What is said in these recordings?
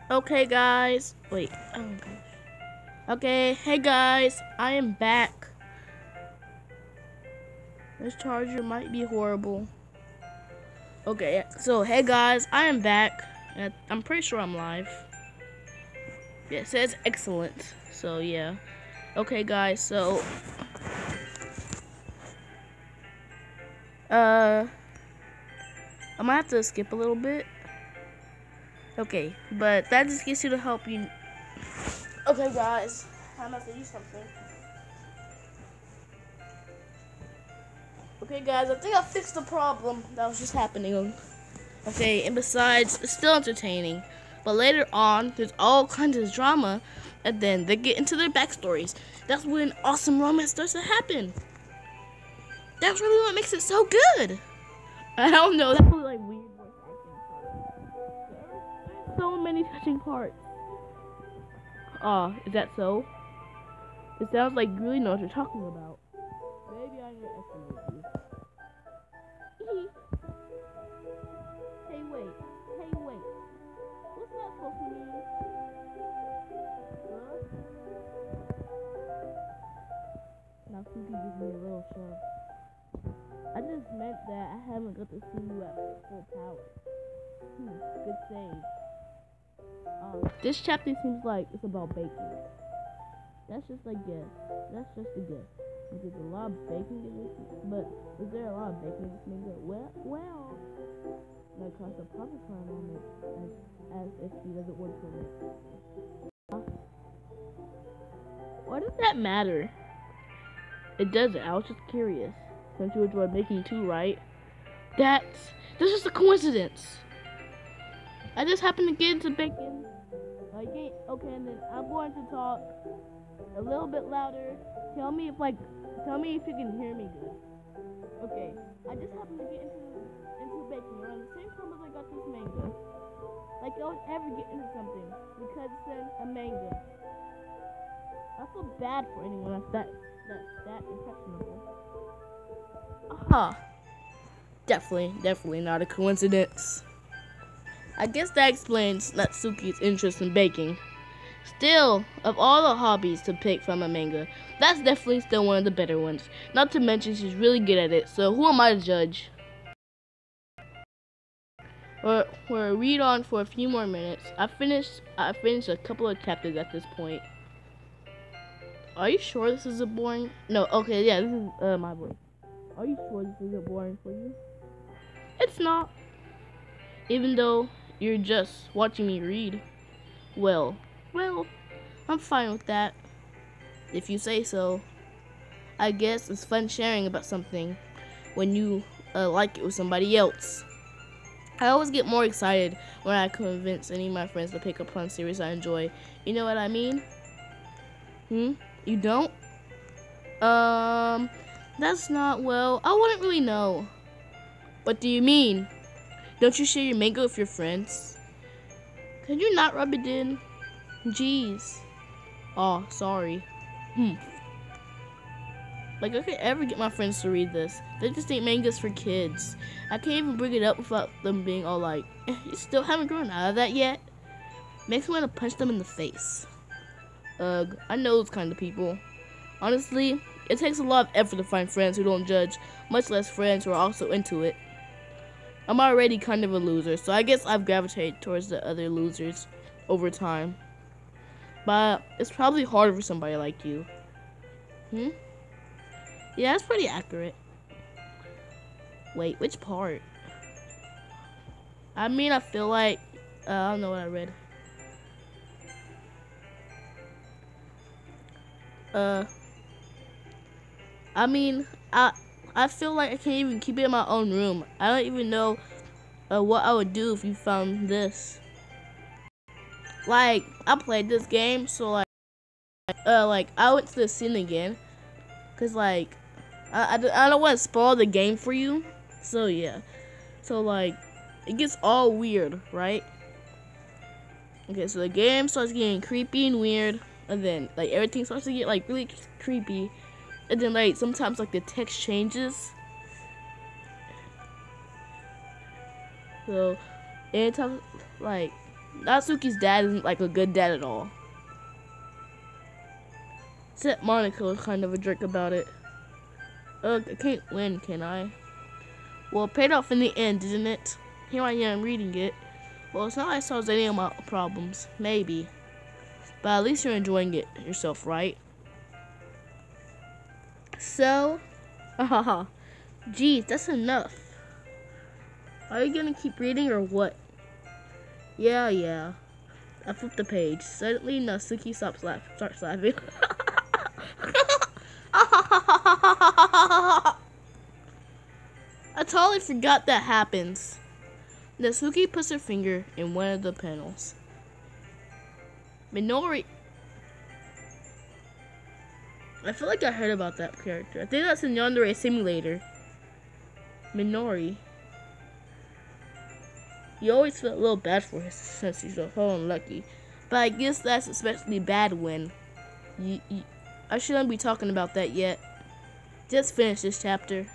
Okay, guys. Wait. Oh gosh. Okay, hey guys, I am back. This charger might be horrible. Okay, so hey guys, I am back. And I'm pretty sure I'm live. Yeah, it says excellent. So yeah. Okay, guys. So I'm gonna have to skip a little bit. Okay, but that just gets you to help you. Okay, guys, I'm gonna have to do something. Okay, guys, I think I fixed the problem that was just happening. Okay, and besides, it's still entertaining. But later on, there's all kinds of drama, and then they get into their backstories. That's when awesome romance starts to happen. That's really what makes it so good. I don't know, that's really like weird voice acting. There's so many touching parts. Is that so? It sounds like you really know what you're talking about. Maybe I need to estimate you. Hey, wait. What's that supposed to mean? Huh? Now Suki gives me a little shove. I just meant that I haven't got to see you at full power. Good save. This chapter seems like it's about baking. That's just a guess. That's just a guess. There's a lot of baking in this, but is there a lot of baking in this manga? Well, that caused a profit for a moment, as if he doesn't work for it. Why does that matter? It doesn't. I was just curious. Since you enjoy baking too, right? That's just a coincidence. I just happened to get into baking. Okay, and then I'm going to talk a little bit louder. Tell me if you can hear me good. Okay, I just happened to get into baking around the same time as I got this manga. Like I would ever get into something because it's a manga. I feel bad for anyone that's that impressionable. Definitely not a coincidence. I guess that explains Natsuki's interest in baking. Still, of all the hobbies to pick from a manga, that's definitely still one of the better ones. Not to mention she's really good at it, so who am I to judge? We'll read on for a few more minutes. I finished a couple of chapters at this point. Are you sure this isn't boring? No, okay, yeah, this is my voice. Are you sure this isn't boring for you? It's not. Even though you're just watching me read. Well, I'm fine with that. If you say so. I guess it's fun sharing about something when you like it with somebody else. I always get more excited when I convince any of my friends to pick up on series I enjoy. You know what I mean? You don't? That's not, well, I wouldn't really know. What do you mean? Don't you share your manga with your friends? Could you not rub it in? Jeez. Oh, sorry. Like, I could ever get my friends to read this. They just think manga's for kids. I can't even bring it up without them being all like, you still haven't grown out of that yet? Makes me want to punch them in the face. Ugh, I know those kind of people. Honestly, it takes a lot of effort to find friends who don't judge, much less friends who are also into it. I'm already kind of a loser, so I guess I've gravitated towards the other losers over time. But it's probably harder for somebody like you. Yeah, that's pretty accurate. Wait, which part? I mean, I feel like... I don't know what I read. I mean, I feel like I can't even keep it in my own room. I don't even know what I would do if you found this. Like, I played this game, so like I went to the scene again, cause like I don't want to spoil the game for you. So yeah, so like it gets all weird, right? Okay, so the game starts getting creepy and weird, and then like everything starts to get like really creepy. And then, like, sometimes, like, the text changes. So, anytime, like, Natsuki's dad isn't like a good dad at all. Except Monaco is kind of a jerk about it. Ugh, I can't win, can I? Well, it paid off in the end, didn't it? Here I am reading it. Well, it's not like it solves any of my problems. Maybe. But at least you're enjoying it yourself, right? So, haha. Geez, that's enough. Are you gonna keep reading or what? Yeah. I flipped the page. Suddenly, Natsuki starts laughing. I totally forgot that happens. Natsuki puts her finger in one of the panels. Minori. I feel like I heard about that character. I think that's in Yandere Simulator. Minori. You always feel a little bad for her since she's so unlucky. But I guess that's especially bad when I shouldn't be talking about that yet. Just finish this chapter.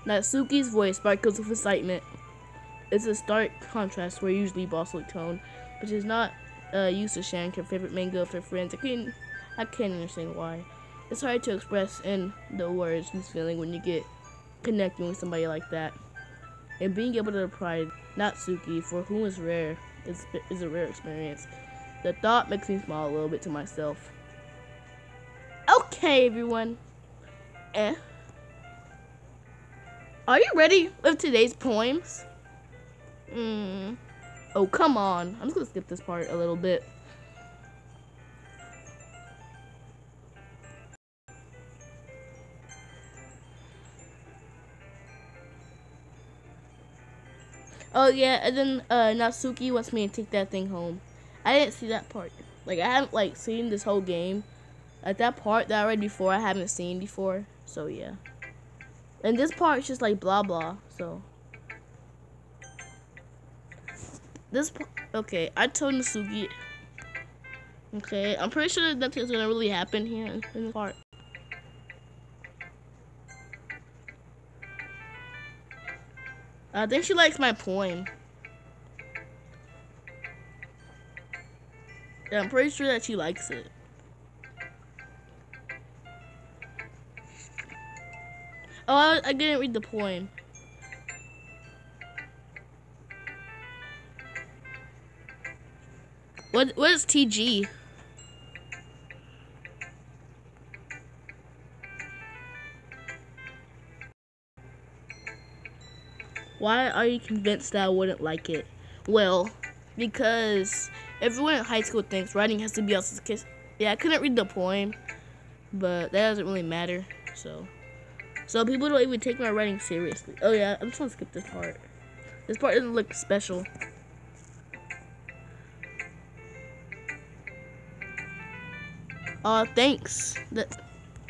Natsuki's voice sparkles with excitement. It's a stark contrast where usually boss-like tone, but she's not used to sharing her favorite manga with her friends. I can't understand why. It's hard to express in the words this feeling when you get connecting with somebody like that. And being able to pride Natsuki, for whom is rare, is a rare experience. The thought makes me smile a little bit to myself. Okay, everyone. Are you ready with today's poems? Oh, come on. I'm just gonna skip this part a little bit. Oh yeah, and then Natsuki wants me to take that thing home. I didn't see that part. Like I haven't seen this whole game. Like that part that I read before, I haven't seen before. So yeah. And this part is just like blah blah. So okay, I told Natsuki. Okay, I'm pretty sure that nothing's gonna really happen here in this part. I think she likes my poem. Yeah, I'm pretty sure that she likes it. Oh, I didn't read the poem. What is TG? Why are you convinced that I wouldn't like it? Well, because everyone in high school thinks writing has to be else's kiss. Yeah, I couldn't read the poem, but that doesn't really matter. So people don't even take my writing seriously. Oh yeah, I'm just gonna skip this part. This part doesn't look special. Thanks.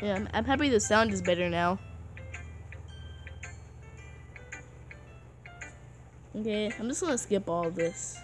Yeah, I'm happy the sound is better now. Okay, I'm just gonna skip all of this.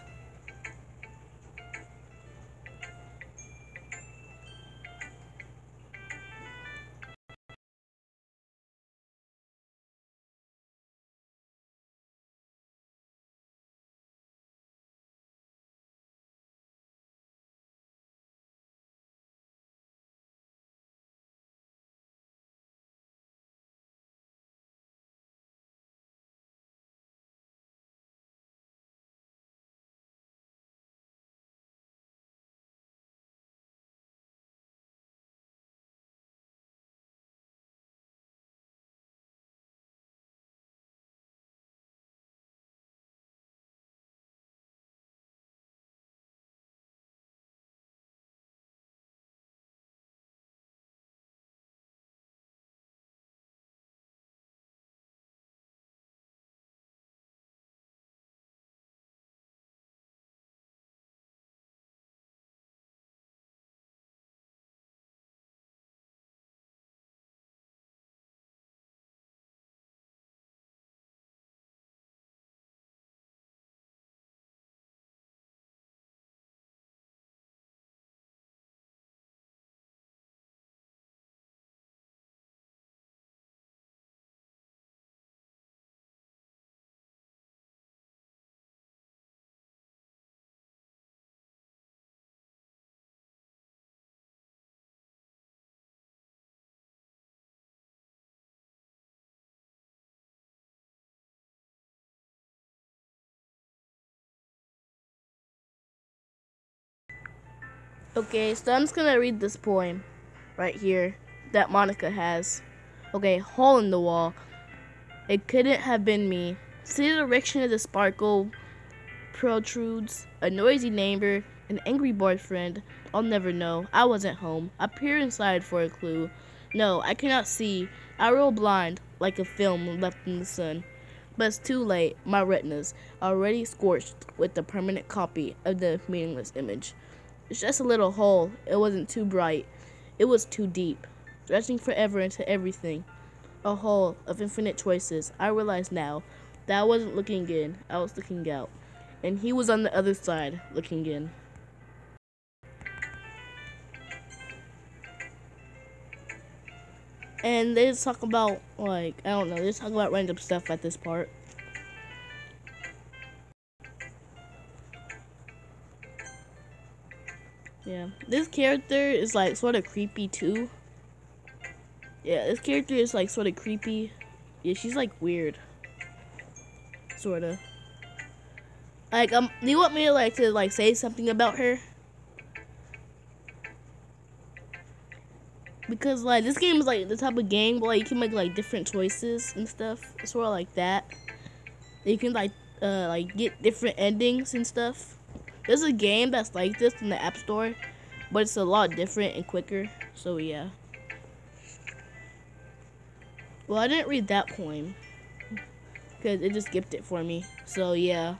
Okay, so I'm just gonna read this poem right here that Monica has. Okay, hole in the wall. It couldn't have been me. See the direction of the sparkle protrudes, a noisy neighbor, an angry boyfriend. I'll never know. I wasn't home. I peer inside for a clue. No, I cannot see. I roll blind, like a film left in the sun. But it's too late. My retinas already scorched with the permanent copy of the meaningless image. It's just a little hole. It wasn't too bright. It was too deep, stretching forever into everything. A hole of infinite choices. I realize now that I wasn't looking in. I was looking out. And he was on the other side, looking in. And they just talk about, like, I don't know, they just talk about random stuff at this part. Yeah, this character is, like, sort of creepy, too. Yeah, this character is, like, sort of creepy. Yeah, she's, like, weird. Sort of. Like, do you want me to say something about her? Because, like, this game is, like, the type of game where, like, you can make, like, different choices and stuff. It's sort of like that. You can, like, get different endings and stuff. There's a game that's like this in the App Store, but it's a lot different and quicker. So, yeah. Well, I didn't read that poem because it just skipped it for me. So, yeah.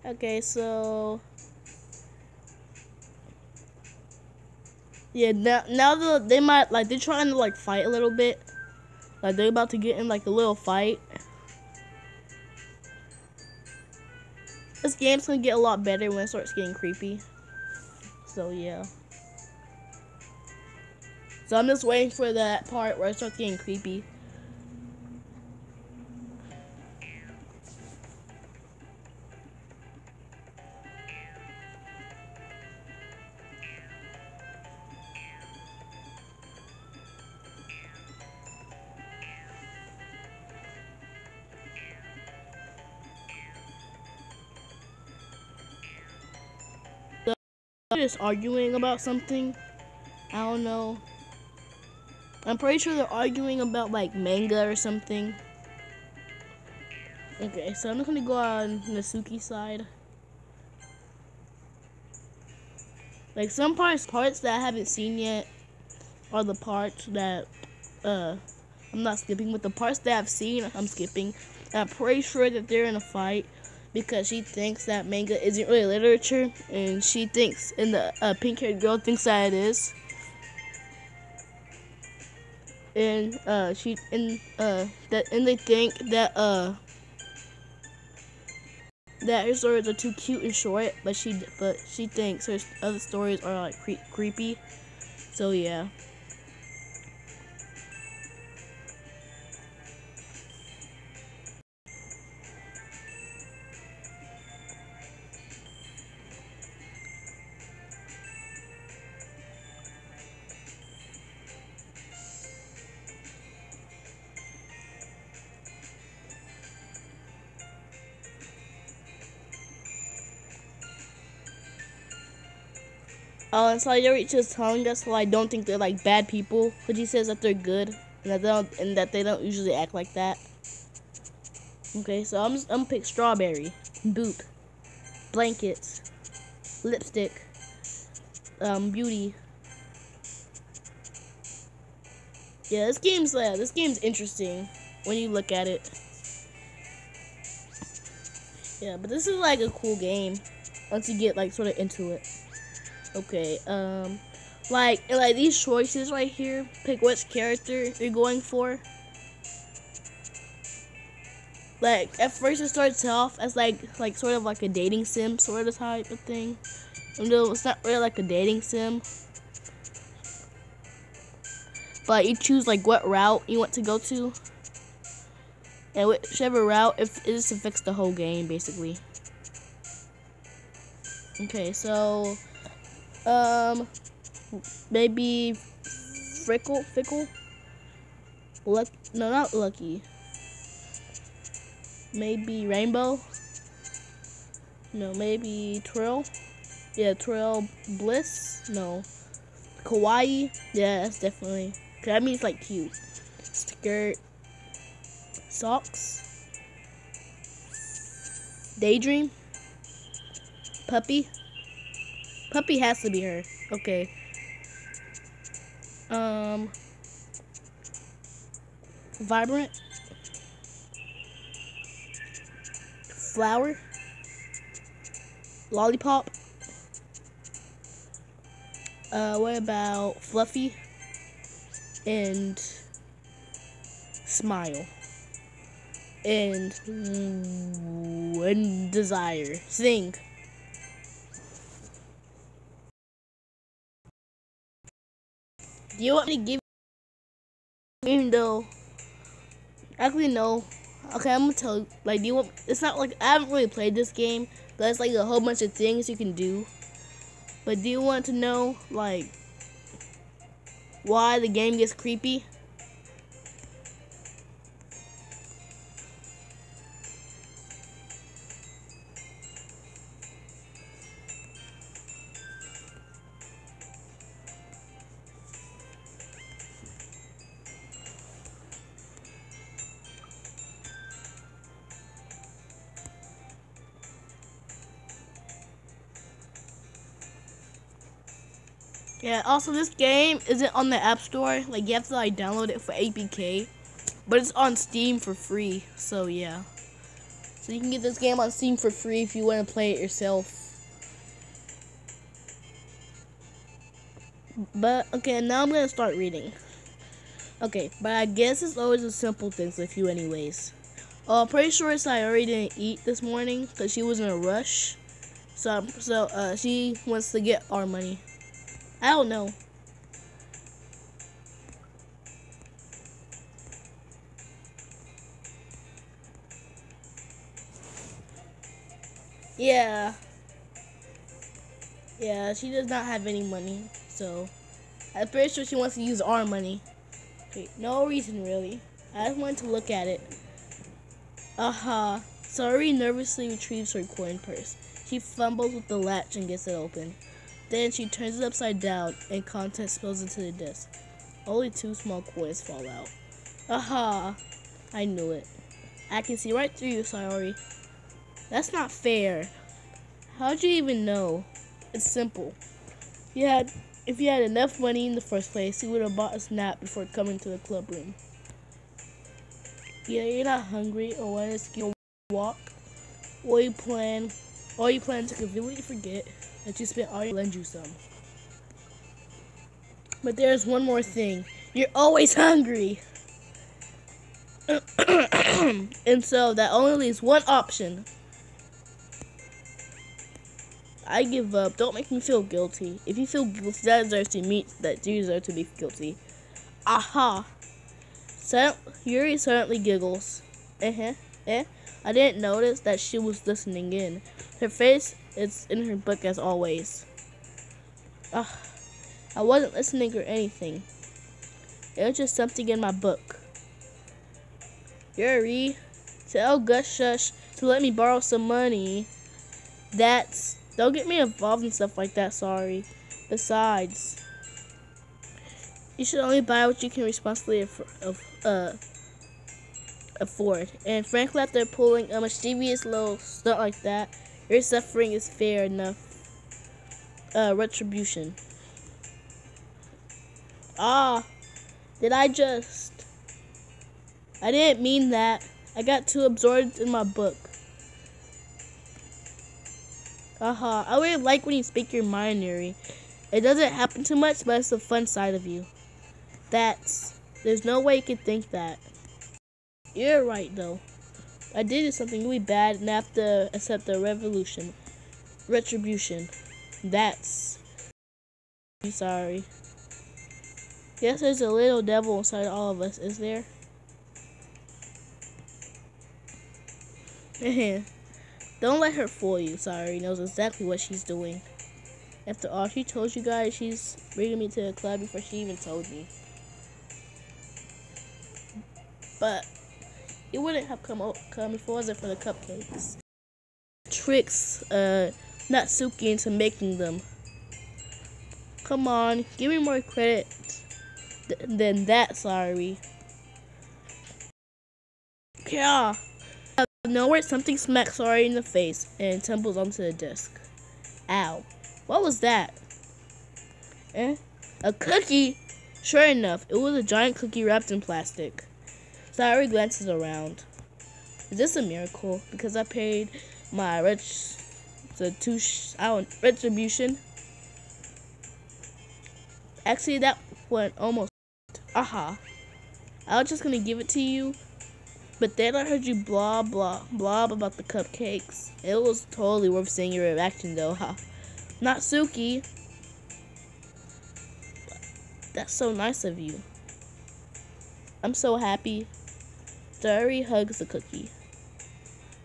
Okay, so yeah, now they might they're trying to like fight a little bit. Like they're about to get in like a little fight. This game's gonna get a lot better when it starts getting creepy. So yeah. So I'm just waiting for that part where it starts getting creepy. They're just arguing about something. I don't know. I'm pretty sure they're arguing about like manga or something. Okay, so I'm just gonna go on Natsuki's side. Like some parts that I haven't seen yet are the parts that I'm not skipping, but the parts that I've seen I'm skipping. I'm pretty sure that they're in a fight because she thinks that manga isn't really literature, and she thinks, and the pink-haired girl thinks that it is. And they think that that her stories are too cute and short, but she thinks her other stories are like creepy. So yeah. And Sayori is telling us I don't think they're like bad people, but he says that they're good and that they don't usually act like that. Okay, so I'm gonna pick strawberry, boop, blankets, lipstick, beauty. Yeah, this game's interesting when you look at it. Yeah, but this is like a cool game once you get like sort of into it. Okay, like these choices right here, pick which character you're going for. Like at first it starts off as like sort of like a dating sim sort of type of thing. Even though it's not really like a dating sim. But you choose like what route you want to go to. And whichever route, it just affects the whole game basically. Okay, so maybe Fickle. No, not Lucky. Maybe Rainbow. No, maybe Trill. Yeah, Trill Bliss. No. Kawaii. Yeah, that's definitely. That means like cute. Skirt. Socks. Daydream. Puppy. Puppy has to be her. Okay. Vibrant. Flower. Lollipop. What about Fluffy? And Smile. And Desire. Sing. Do you want me to give you, even though actually no. Okay, I'm gonna tell you, like, do you want, it's not like, I haven't really played this game, but it's like a whole bunch of things you can do. But do you want to know, like, why the game gets creepy? Yeah, also this game isn't on the App Store. Like, you have to like download it for APK. But it's on Steam for free. So yeah. So you can get this game on Steam for free if you want to play it yourself. But okay, now I'm gonna start reading. Okay, but I guess it's always the simple things with you anyways. I'm pretty sure Sayori didn't eat this morning because she was in a rush. So she wants to get our money. I don't know. Yeah. Yeah, she does not have any money, so I'm pretty sure she wants to use our money. Okay, no reason really. I just wanted to look at it. Sayori nervously retrieves her coin purse. She fumbles with the latch and gets it open. Then she turns it upside down and contents spills into the disc. Only 2 small coins fall out. I knew it. I can see right through you, Sayori. That's not fair. How'd you even know? It's simple. If you had enough money in the first place, you would have bought a snack before coming to the club room. Either you're not hungry or want to skip a walk, or you plan to conveniently forget that you spent all your lend you some. But there's one more thing. You're always hungry. And so that only leaves one option. I give up. Don't make me feel guilty. If you feel guilty, that deserves to you deserve to be guilty. Yuri suddenly giggles. I didn't notice that she was listening in. Her face is in her book as always. I wasn't listening or anything. It was just something in my book. Yuri, tell Gush Shush to let me borrow some money. Don't get me involved in stuff like that, sorry. Besides, you should only buy what you can responsibly afford. And frankly, after pulling a mischievous little stunt like that, your suffering is fair enough. Retribution. Did I didn't mean that. I got too absorbed in my book. I really like when you speak your mind, Yuri. It doesn't happen too much, but it's the fun side of you. There's no way you could think that. You're right, though. I did something really bad and I have to accept the retribution. I'm sorry. Yes, there's a little devil inside all of us, is there? Don't let her fool you. Sayori knows exactly what she's doing. After all, she told you guys she's bringing me to the club before she even told me. but it wouldn't have come if it wasn't for the cupcakes. Tricks Natsuki into making them. Come on, give me more credit than that, sorry. Yeah. Out of nowhere, something smacks Sorry in the face and tumbles onto the desk. Ow. What was that? A cookie? Sure enough, it was a giant cookie wrapped in plastic. Sorry glances around. Is this a miracle? Because I paid my retribution. Actually, that went almost. Aha. I was just gonna give it to you, but then I heard you blah blah blah about the cupcakes. It was totally worth seeing your reaction though, huh? Natsuki. That's so nice of you. I'm so happy. Sorry hugs the cookie.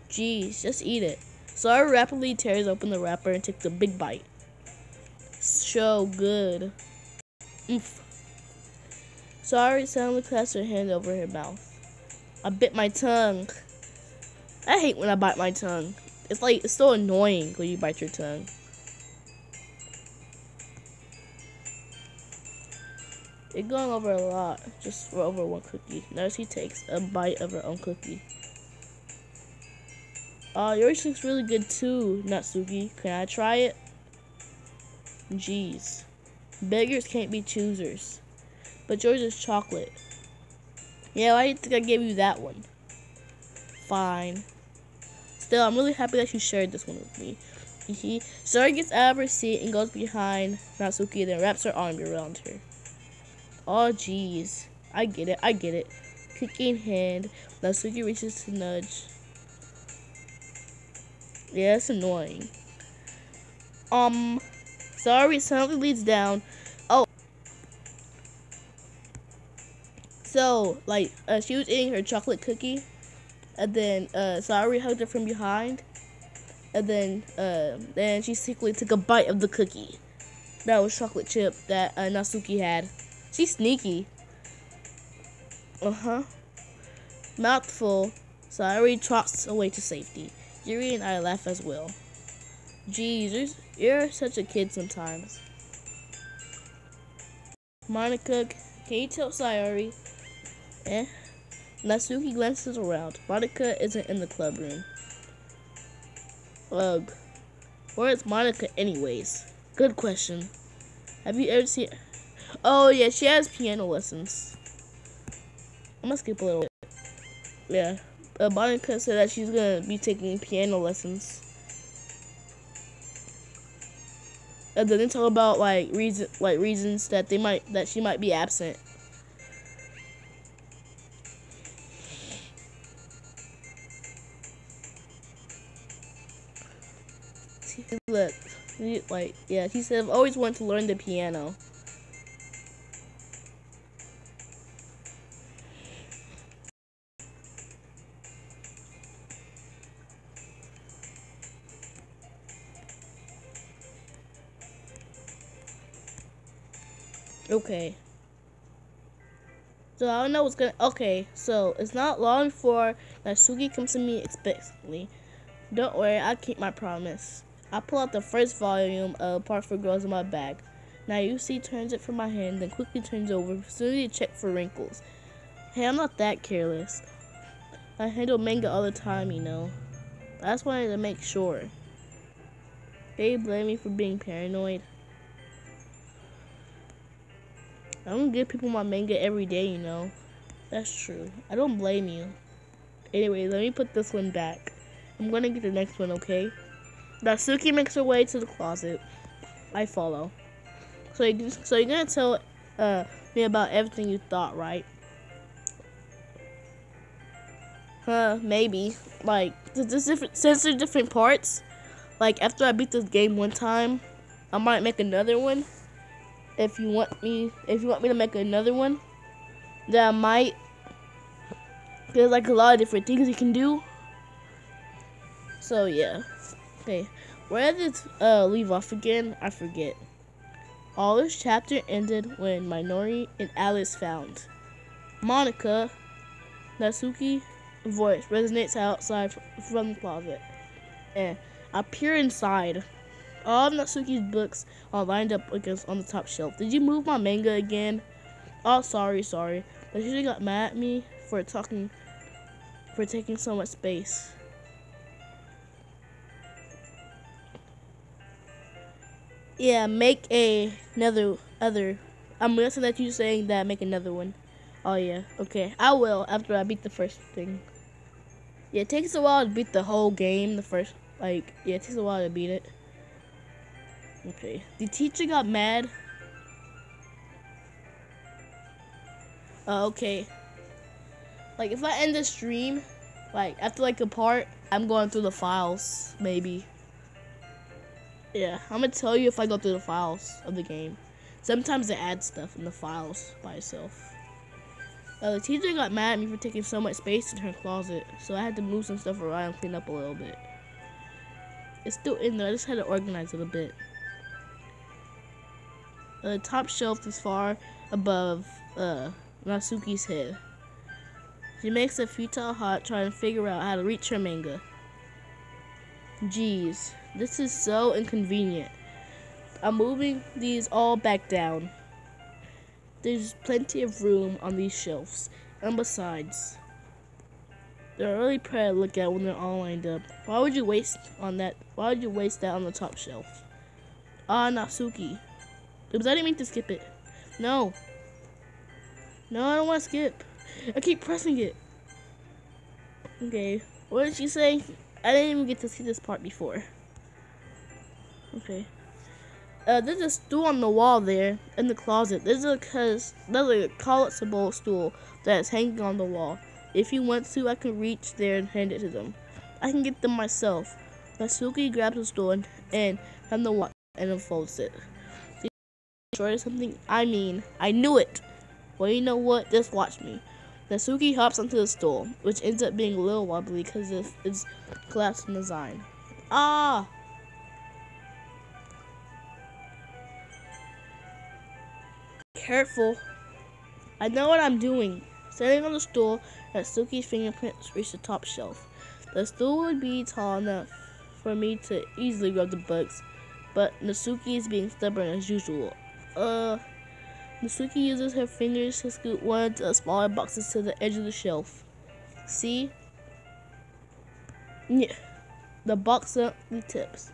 Jeez, just eat it. Sorry rapidly tears open the wrapper and takes a big bite. So good. Oof. Sorry suddenly passed her hand over her mouth. I bit my tongue. I hate when I bite my tongue. It's so annoying when you bite your tongue. It's going over a lot, just for over one cookie. Now she takes a bite of her own cookie. Yours looks really good too, Natsuki. Can I try it? Jeez. Beggars can't be choosers. But yours is chocolate. Yeah, I didn't think I gave you that one. Fine. Still, I'm really happy that you shared this one with me. Sorry gets out of her seat and goes behind Natsuki, then wraps her arm around her. Oh, jeez. I get it. Cookie in hand, Natsuki reaches to nudge. Yeah, it's annoying. Sorry suddenly leads down. Oh. So, like, she was eating her chocolate cookie, and then, Sorry hugged her from behind, and then she secretly took a bite of the cookie. That was chocolate chip that, Natsuki had. She's sneaky. Mouthful, Sorry trots away to safety. Yuri and I laugh as well. Jeez, you're such a kid sometimes. Monica, can you tell Sayori? Natsuki glances around. Monica isn't in the club room. Ugh. Where is Monica anyways? Good question. Have you ever seen... Oh yeah, she has piano lessons. I'm gonna skip a little bit. Yeah. Monica said that she's gonna be taking piano lessons. And then they talk about reasons that she might be absent. Look, yeah, she said I've always wanted to learn the piano. Okay. So I don't know what's gonna. Okay, so it's not long before Natsuki comes to me expectantly. Don't worry, I'll keep my promise. I pull out the first volume of Part for Girls in my bag. Now Yusi turns it from my hand, then quickly turns over, soon to check for wrinkles. Hey, I'm not that careless. I handle manga all the time, you know. I just wanted to make sure. They blame me for being paranoid. I don't give people my manga every day, you know. That's true. I don't blame you. Anyway, let me put this one back. I'm gonna get the next one, okay? Natsuki makes her way to the closet. I follow. So you're gonna tell me about everything you thought, right? Maybe. Like, since there's different parts, like after I beat this game one time, I might make another one. If you want me to make another one, then I might. There's like a lot of different things you can do. So yeah. Okay. Where did it leave off again? I forget. All this chapter ended when Minori and Alice found Monica. Natsuki voice resonates outside from the closet. And I peer inside. All of Natsuki's books are lined up against on the top shelf. Did you move my manga again? Oh, sorry. But she got mad at me for taking so much space. Yeah, make another. I'm guessing that you saying that make another one. Oh yeah, okay. I will after I beat the first thing. Yeah, it takes a while to beat the whole game. Yeah, it takes a while to beat it. Okay. The teacher got mad. Okay. Like if I end the stream, like after like a part, I'm going through the files, maybe. Yeah, I'm gonna tell you if I go through the files of the game. Sometimes they add stuff in the files by itself. The teacher got mad at me for taking so much space in her closet, so I had to move some stuff around and clean up a little bit. It's still in there, I just had to organize it a bit. The top shelf is far above Natsuki's head. She makes a futile hot trying to figure out how to reach her manga. Jeez, this is so inconvenient. I'm moving these all back down. There's plenty of room on these shelves, and besides, they're really pretty to look at when they're all lined up. Why would you waste that on the top shelf? Ah, Natsuki. Oops, I didn't mean to skip it. No, I don't want to skip. I keep pressing it. Okay, what did she say? I didn't even get to see this part before. Okay. There's a stool on the wall there in the closet. There's a collapsible stool that's hanging on the wall. If you want to, I can reach there and hand it to them. I can get them myself. Natsuki grabs the stool and from the wall and unfolds it. See, destroyed something? I knew it. Well, you know what? Just watch me. Natsuki hops onto the stool, which ends up being a little wobbly because it's collapsed in design. Ah! Careful. I know what I'm doing. Standing on the stool, Natsuki's fingerprints reach the top shelf. The stool would be tall enough for me to easily grab the books, but Natsuki is being stubborn as usual. Natsuki uses her fingers to scoot one of the smaller boxes to the edge of the shelf. See? Yeah. The box up the tips.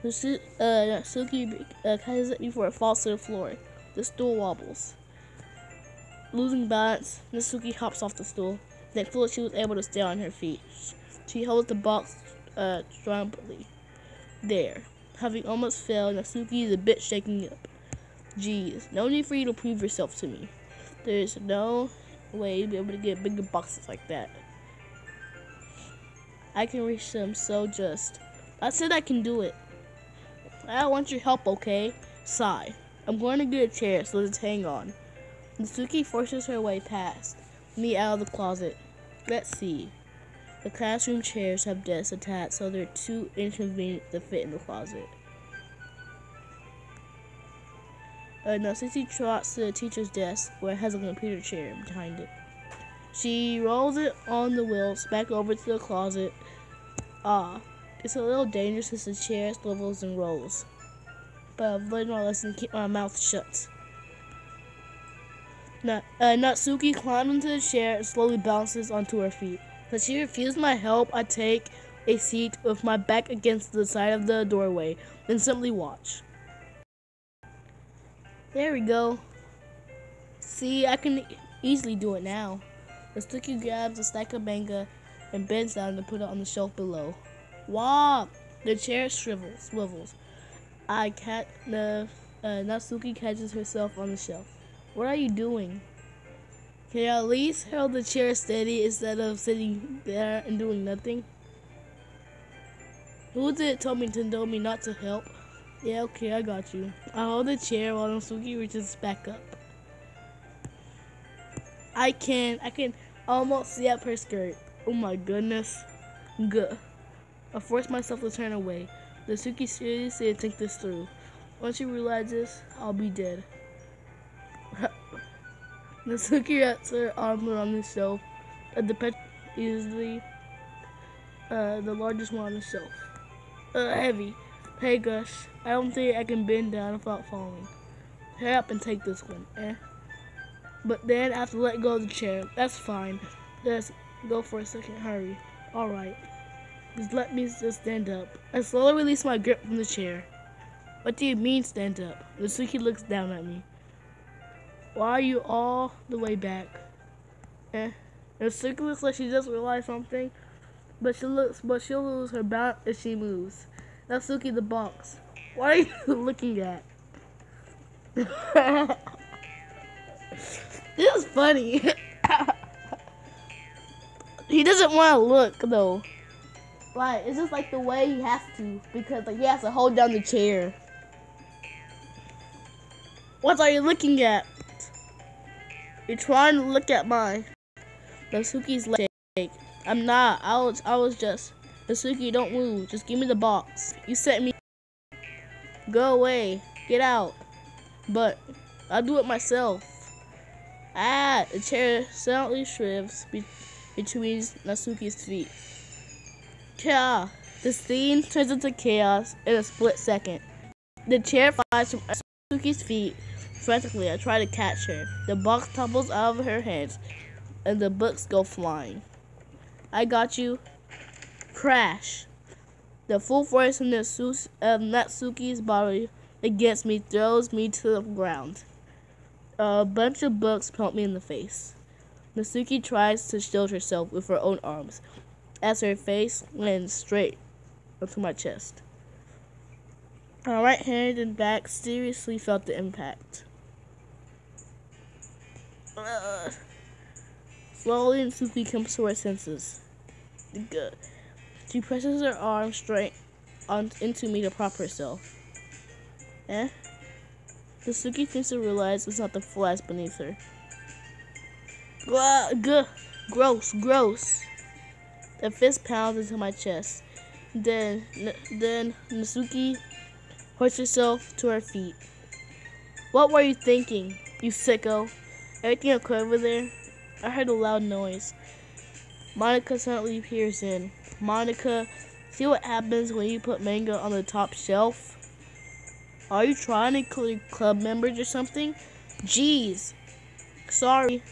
Natsuki catches it before it falls to the floor. The stool wobbles. Losing balance, Natsuki hops off the stool. Thankfully, she was able to stay on her feet. She holds the box strongly. There. Having almost failed, Natsuki is a bit shaken up. Geez, no need for you to prove yourself to me. There's no way you'll be able to get bigger boxes like that. I can reach them, so just... I said I can do it. I don't want your help, okay? Sigh. I'm going to get a chair, so just hang on. Natsuki forces her way past me out of the closet. Let's see. The classroom chairs have desks attached, so they're too inconvenient to fit in the closet. Natsuki trots to the teacher's desk, where it has a computer chair behind it. She rolls it on the wheels back over to the closet. Ah, it's a little dangerous since the chair swivels and rolls. But I've learned my lesson to keep my mouth shut. Natsuki climbs into the chair and slowly bounces onto her feet. But she refused my help. I take a seat with my back against the side of the doorway, then simply watch. There we go. See, I can easily do it now. Natsuki grabs a stack of manga and bends down to put it on the shelf below. Wow! The chair swivels. Natsuki catches herself on the shelf. What are you doing? Can you at least hold the chair steady instead of sitting there and doing nothing? Who did it tell me not to help? Yeah, okay, I got you. I hold the chair while Natsuki reaches back up. I can almost see up her skirt. Oh my goodness. Good. I force myself to turn away. Natsuki seriously didn't think this through. Once she realizes, I'll be dead. Natsuki wraps her arm around the shelf The pet is the largest one on the shelf. Heavy. Hey Gus, I don't think I can bend down without falling. Hurry up and take this one, But then I have to let go of the chair. That's fine. Just go for a second. Hurry. Alright. Just let me just stand up. I slowly release my grip from the chair. What do you mean stand up? Natsuki looks down at me. Why are you all the way back? Natsuki looks like she just realized something, but she'll lose her balance if she moves. Natsuki the box. What are you looking at? This is funny. He doesn't want to look though. Like, it's just like the way he has to, because like he has to hold down the chair. What are you looking at? You're trying to look at my Natsuki's leg. I'm not. I was just Natsuki, don't move. Just give me the box. You sent me. Go away. Get out. But I'll do it myself. The chair silently shrives between Natsuki's feet. Chaos. The scene turns into chaos in a split second. The chair flies from Natsuki's feet. Frantically, I try to catch her. The box topples out of her hands, and the books go flying. I got you. Crash. The full force of Natsuki's body against me throws me to the ground. A bunch of books pelt me in the face. Natsuki tries to shield herself with her own arms, as her face lands straight onto my chest. My right hand and back seriously felt the impact. Slowly, Natsuki comes to her senses. Good. She presses her arm straight into me to prop herself. Natsuki thinks to realize it's not the flies beneath her. Gross. The fist pounds into my chest. Then Natsuki hoists herself to her feet. What were you thinking, you sicko? Everything okay over there? I heard a loud noise. Monica suddenly peers in. Monica, see what happens when you put manga on the top shelf? Are you trying to kill your club members or something? Jeez. Sorry.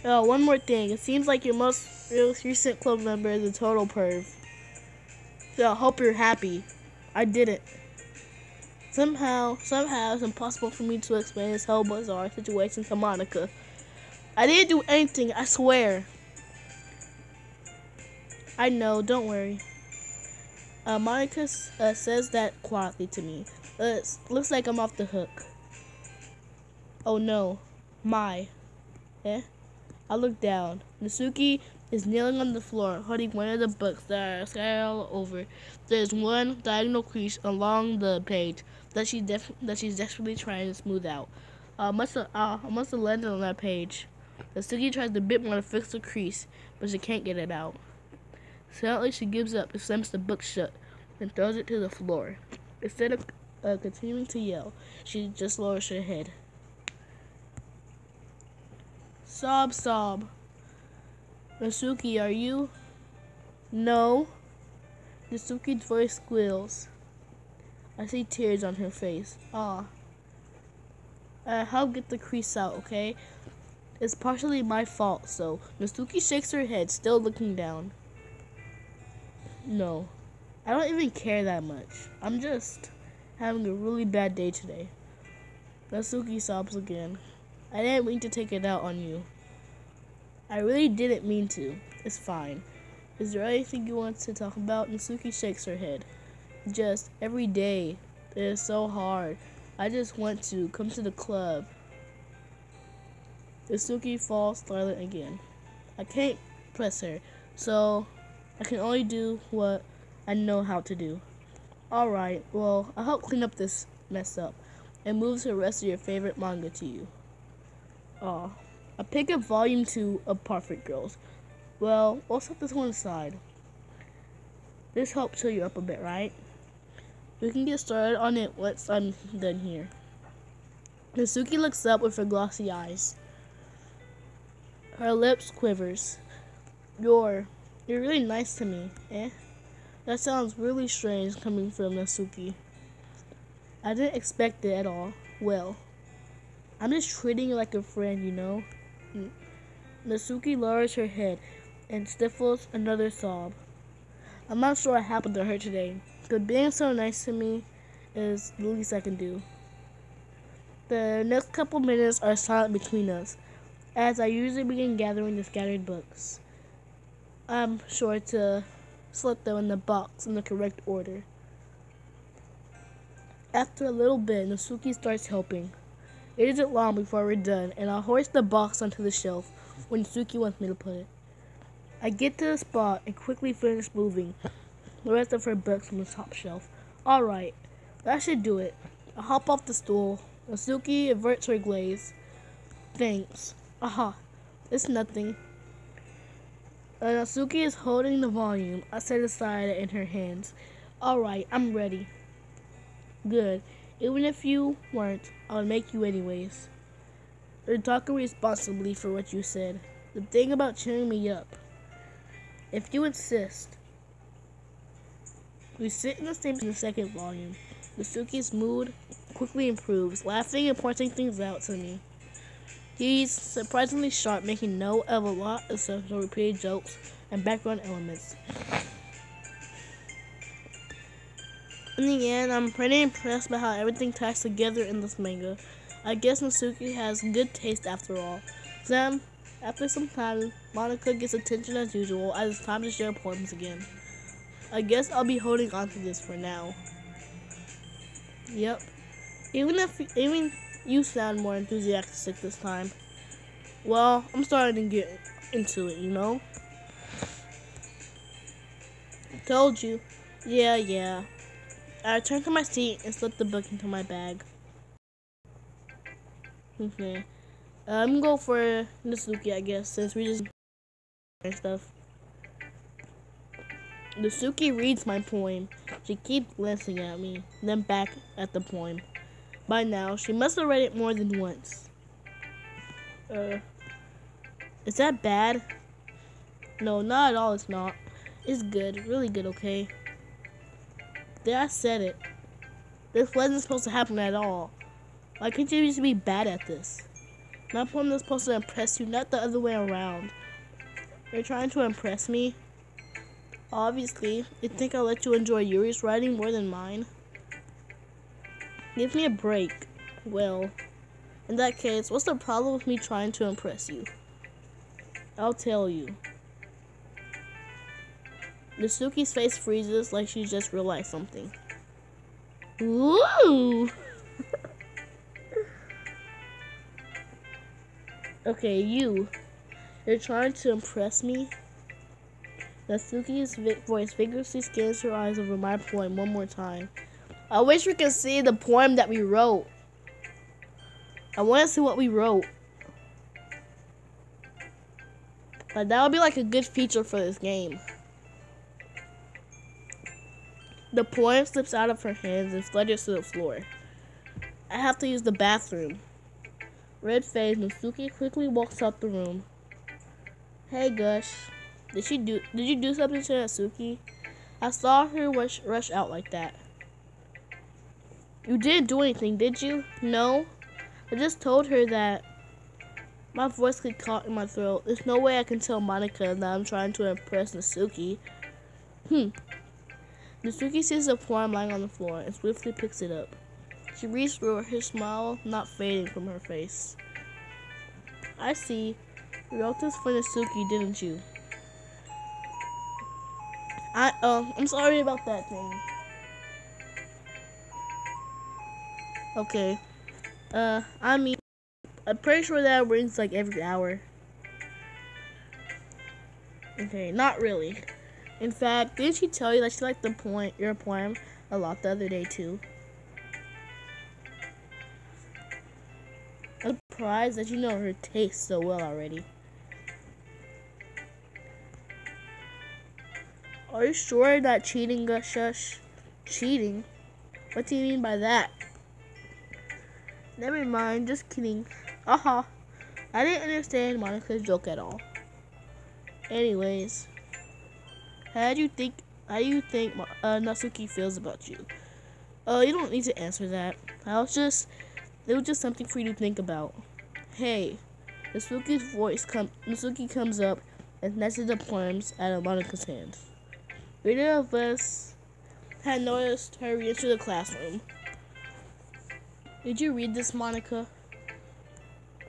One more thing. It seems like your most recent club member is a total perv. So I hope you're happy. I didn't. Somehow, it's impossible for me to explain this whole bizarre situation to Monica. I didn't do anything, I swear. I know, don't worry. Monica says that quietly to me. Looks like I'm off the hook. Oh no. I look down. Natsuki is kneeling on the floor, holding one of the books that are scattered all over. There's one diagonal crease along the page that she's desperately trying to smooth out. I must have landed on that page. Natsuki tries a bit more to fix the crease, but she can't get it out. Suddenly, she gives up and slams the book shut and throws it to the floor. Instead of continuing to yell, she just lowers her head. Sob. Natsuki, are you? No. Natsuki's voice squeals. I see tears on her face. Help get the crease out, okay? It's partially my fault, so Natsuki shakes her head, still looking down. No, I don't even care that much. I'm just having a really bad day today. Natsuki sobs again. I didn't mean to take it out on you. I really didn't mean to. It's fine. Is there anything you want to talk about? Natsuki shakes her head. Just every day. It is so hard. I just want to come to the club. Natsuki falls silent again. I can't press her, so I can only do what I know how to do. Alright, well, I'll help clean up this mess up and move the rest of your favorite manga to you. I pick up volume 2 of Perfect Girls. Well, we'll set this one aside. This helps cheer you up a bit, right? We can get started on it once I'm done here. Natsuki looks up with her glossy eyes. Her lips quivers. You're really nice to me, eh? That sounds really strange coming from Natsuki. I didn't expect it at all. Well, I'm just treating you like a friend, you know? Natsuki lowers her head and stifles another sob. I'm not sure what happened to her today, but being so nice to me is the least I can do. The next couple minutes are silent between us, as I usually begin gathering the scattered books. I'm sure to slip them in the box in the correct order. After a little bit, Natsuki starts helping. It isn't long before we're done, and I'll hoist the box onto the shelf when Natsuki wants me to put it. I get to the spot and quickly finish moving the rest of her books from the top shelf. Alright, that should do it. I hop off the stool. Natsuki averts her glaze. Thanks. Aha, it's nothing. Natsuki is holding the volume I set aside in her hands. Alright, I'm ready. Good. Even if you weren't, I would make you anyways. You're talking responsibly for what you said. The thing about cheering me up. If you insist. We sit in the same in the second volume. Natsuki's mood quickly improves, laughing and pointing things out to me. He's surprisingly sharp, making note of a lot of subtle repeated jokes and background elements. In the end, I'm pretty impressed by how everything ties together in this manga. I guess Natsuki has good taste after all. Then, after some time, Monica gets attention as usual as it's time to share poems again. I guess I'll be holding on to this for now. Yep. Even you sound more enthusiastic this time. Well, I'm starting to get into it, you know? Told you. Yeah. I returned to my seat and slipped the book into my bag. Okay. I'm going for Natsuki, I guess, since we just and stuff. Natsuki reads my poem. She keeps glancing at me, then back at the poem. By now, she must have read it more than once. Is that bad? No, not at all, it's not. It's good, really good, okay? There, I said it. This wasn't supposed to happen at all. Why couldn't you just be bad at this? My poem is supposed to impress you, not the other way around. You're trying to impress me? Obviously, you think I'll let you enjoy Yuri's writing more than mine? Give me a break. Well, in that case, what's the problem with me trying to impress you? I'll tell you. Natsuki's face freezes like she just realized something. Ooh! Okay, you're trying to impress me? Natsuki's voice vigorously scans her eyes over my poem one more time. I wish we could see the poem that we wrote. I want to see what we wrote. But that would be like a good feature for this game. The poem slips out of her hands and flutters to the floor. I have to use the bathroom. Red faced, Natsuki quickly walks out the room. Hey Gush, did you do something to Natsuki? I saw her rush out like that. You didn't do anything, did you? No. I just told her that my voice got caught in my throat. There's no way I can tell Monica that I'm trying to impress Natsuki. Natsuki sees the poem lying on the floor and swiftly picks it up. She reads through it, her smile not fading from her face. I see. You wrote this for Natsuki, didn't you? I'm sorry about that thing. Okay. I'm pretty sure that rings like every hour. Okay, not really. In fact, didn't she tell you that she liked your poem a lot the other day too? I'm surprised that you know her taste so well already. Are you sure you're not cheating, Gush? Cheating? What do you mean by that? Never mind, just kidding. Aha. I didn't understand Monica's joke at all. Anyways, how do you think Natsuki feels about you? You don't need to answer that. It was just something for you to think about. Hey, Natsuki comes up and snatches the poems out of Monica's hands. Neither of us had noticed her re-enter the classroom. Did you read this, Monica?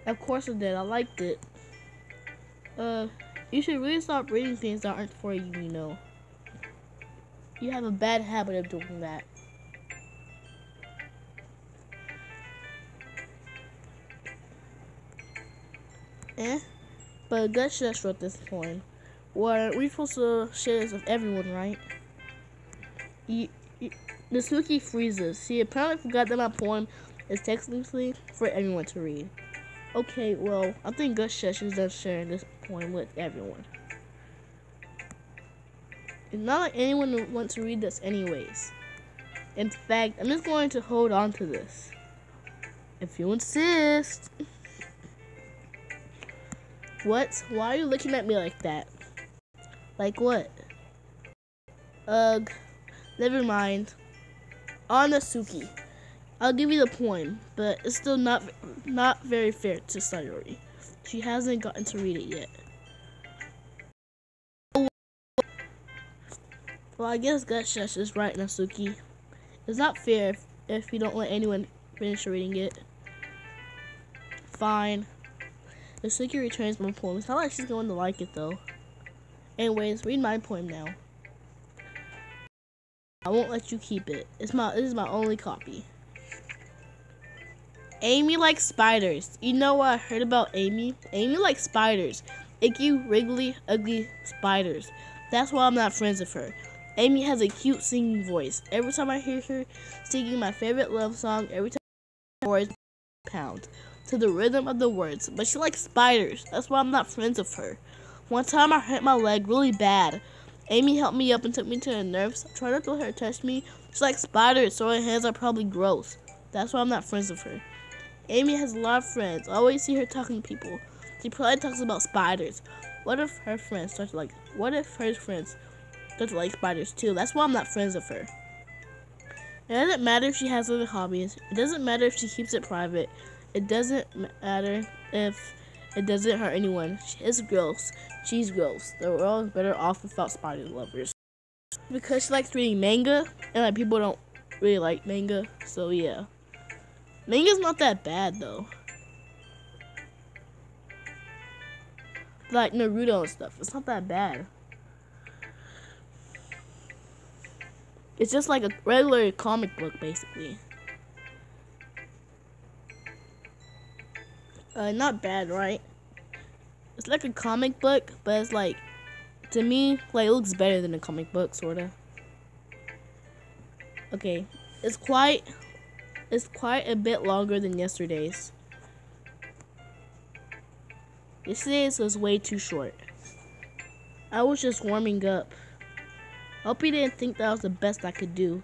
Of course I did. I liked it. You should really stop reading things that aren't for you, you know. You have a bad habit of doing that. But Gus just wrote this poem. Well, we're supposed to share this with everyone, right? Natsuki freezes. She apparently forgot that my poem is technically for everyone to read. Okay, well, I think Gus Shush is done sharing this poem with everyone. It's not like anyone would want to read this anyways. In fact, I'm just going to hold on to this. If you insist. What? Why are you looking at me like that? Like what? Ugh. Never mind. On Natsuki. I'll give you the poem, but it's still not very fair to Sayori. She hasn't gotten to read it yet. Well, I guess Gutshush is right, Natsuki. It's not fair if you don't let anyone finish reading it. Fine. Natsuki returns my poem. It's not like she's going to like it, though. Anyways, read my poem now. I won't let you keep it. This is my only copy. Amy likes spiders. You know what I heard about Amy? Amy likes spiders. Icky, wriggly, ugly spiders. That's why I'm not friends with her. Amy has a cute singing voice. Every time I hear her singing my favorite love song, every time I hear words pound to the rhythm of the words. But she likes spiders. That's why I'm not friends with her. One time I hurt my leg really bad. Amy helped me up and took me to the nurse. I tried not to let her touch me. She likes spiders, so her hands are probably gross. That's why I'm not friends with her. Amy has a lot of friends. I always see her talking to people. She probably talks about spiders. What if her friends start to like spiders too? That's why I'm not friends with her. It doesn't matter if she has other hobbies. It doesn't matter if she keeps it private. It doesn't matter if it doesn't hurt anyone. It's gross. She's gross. The world is better off without spider lovers. Because she likes reading manga, and like people don't really like manga, so yeah. Manga's not that bad though. Like Naruto and stuff. It's not that bad. It's just like a regular comic book, basically. Not bad, right? It's like a comic book, but it's like, to me, like it looks better than a comic book, sorta. Okay, it's quite a bit longer than yesterday's. Yesterday's was way too short. I was just warming up. I hope you didn't think that was the best I could do.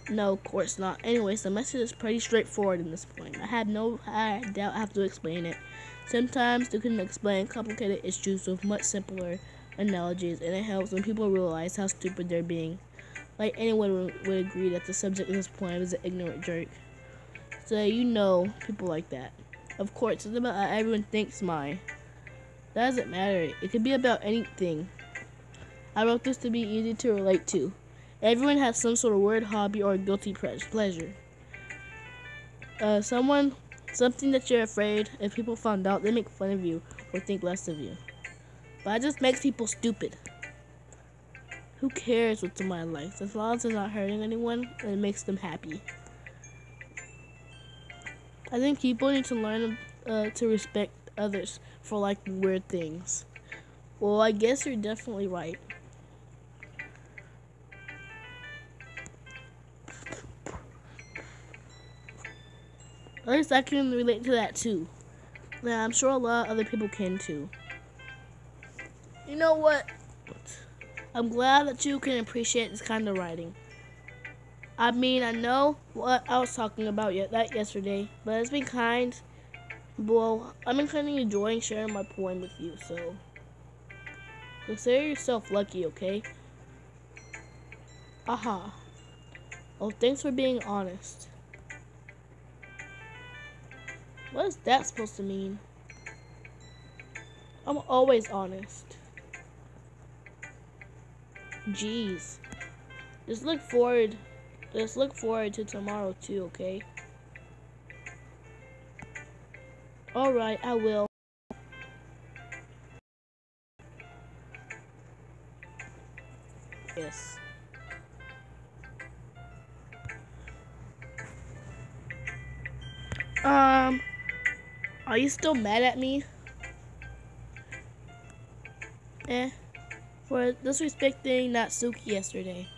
No, of course not. Anyways, the message is pretty straightforward in this point. I doubt I have to explain it. Sometimes you can explain complicated issues with much simpler analogies, and it helps when people realize how stupid they're being. Like anyone would agree that the subject of this poem is an ignorant jerk. So you know people like that. Of course, it's about how everyone thinks mine. That doesn't matter. It could be about anything. I wrote this to be easy to relate to. Everyone has some sort of weird hobby or guilty pleasure. Something that you're afraid if people found out, they make fun of you or think less of you. But it just makes people stupid. Who cares what somebody likes? As long as it's not hurting anyone, and it makes them happy. I think people need to learn to respect others for liking weird things. Well, I guess you're definitely right. At least I can relate to that too. Yeah, I'm sure a lot of other people can too. You know what? I'm glad that you can appreciate this kind of writing. I mean, I know what I was talking about yesterday, but it's been kind Well, I'm inclined enjoying sharing my poem with you, so consider yourself lucky, okay? Aha. Oh, thanks for being honest. What is that supposed to mean? I'm always honest. Jeez. Just look forward to tomorrow too, okay? Alright, I will. Yes. Are you still mad at me? For disrespecting Natsuki yesterday.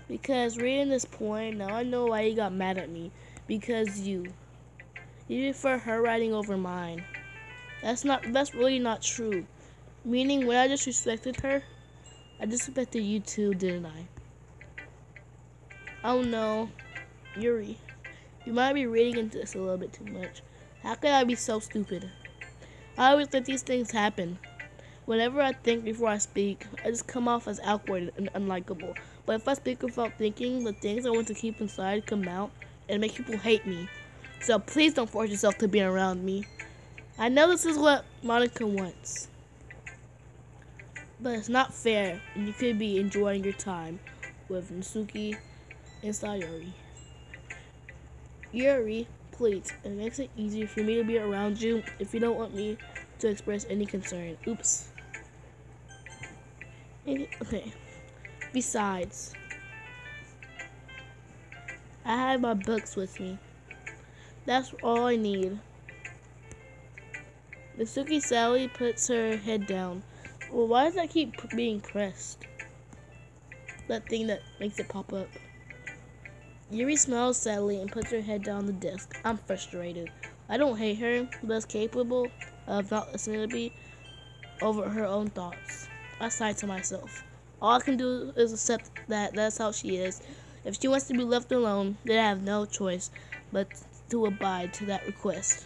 Because reading this poem, now I know why you got mad at me. Because you prefer her writing over mine. That's really not true. Meaning when I disrespected her, I disrespected you too, didn't I? Oh no, Yuri. You might be reading into this a little bit too much. How could I be so stupid? I always let these things happen. Whenever I think before I speak, I just come off as awkward and unlikable. But if I speak without thinking, the things I want to keep inside come out and make people hate me. So please don't force yourself to be around me. I know this is what Monica wants. But it's not fair, and you could be enjoying your time with Natsuki and Sayori. Yuri, please, it makes it easier for me to be around you if you don't want me to express any concern. Oops. Okay. Besides, I have my books with me. That's all I need. Natsuki Sally puts her head down. Well, why does that keep being pressed? That thing that makes it pop up. Yuri smiles sadly and puts her head down the desk. I'm frustrated. I don't hate her, but is capable of not listening to me over her own thoughts. I sigh to myself. All I can do is accept that that's how she is. If she wants to be left alone, then I have no choice but to abide to that request.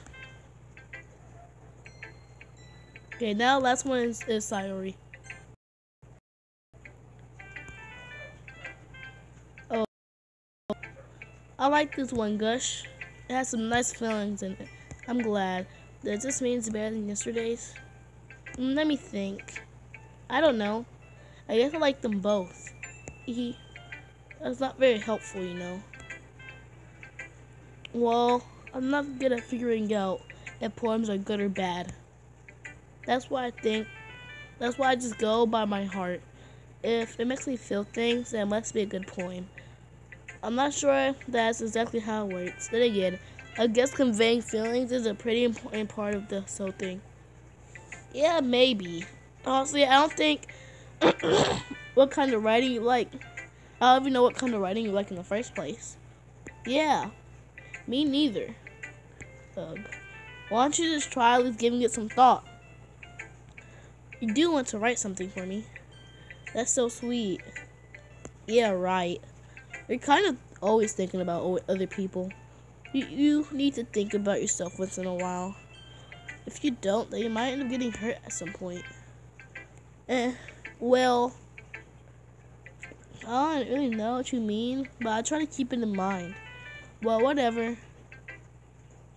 Okay, now last one is Sayori. Oh, I like this one, Gush. It has some nice feelings in it. I'm glad. Does this mean it's better than yesterday's? Let me think. I don't know. I guess I like them both. That's not very helpful, you know. Well, I'm not good at figuring out if poems are good or bad. That's why I just go by my heart. If it makes me feel things, then it must be a good poem. I'm not sure that's exactly how it works. Then again, I guess conveying feelings is a pretty important part of this whole thing. Yeah, maybe. Honestly, I don't think what kind of writing you like. I don't even know what kind of writing you like in the first place. Yeah, me neither. Ugh. Why don't you just try at least giving it some thought? You do want to write something for me. That's so sweet. Yeah, right. You're kind of always thinking about other people. You need to think about yourself once in a while. If you don't, then you might end up getting hurt at some point. Well, I don't really know what you mean, but I try to keep it in mind. Well, whatever.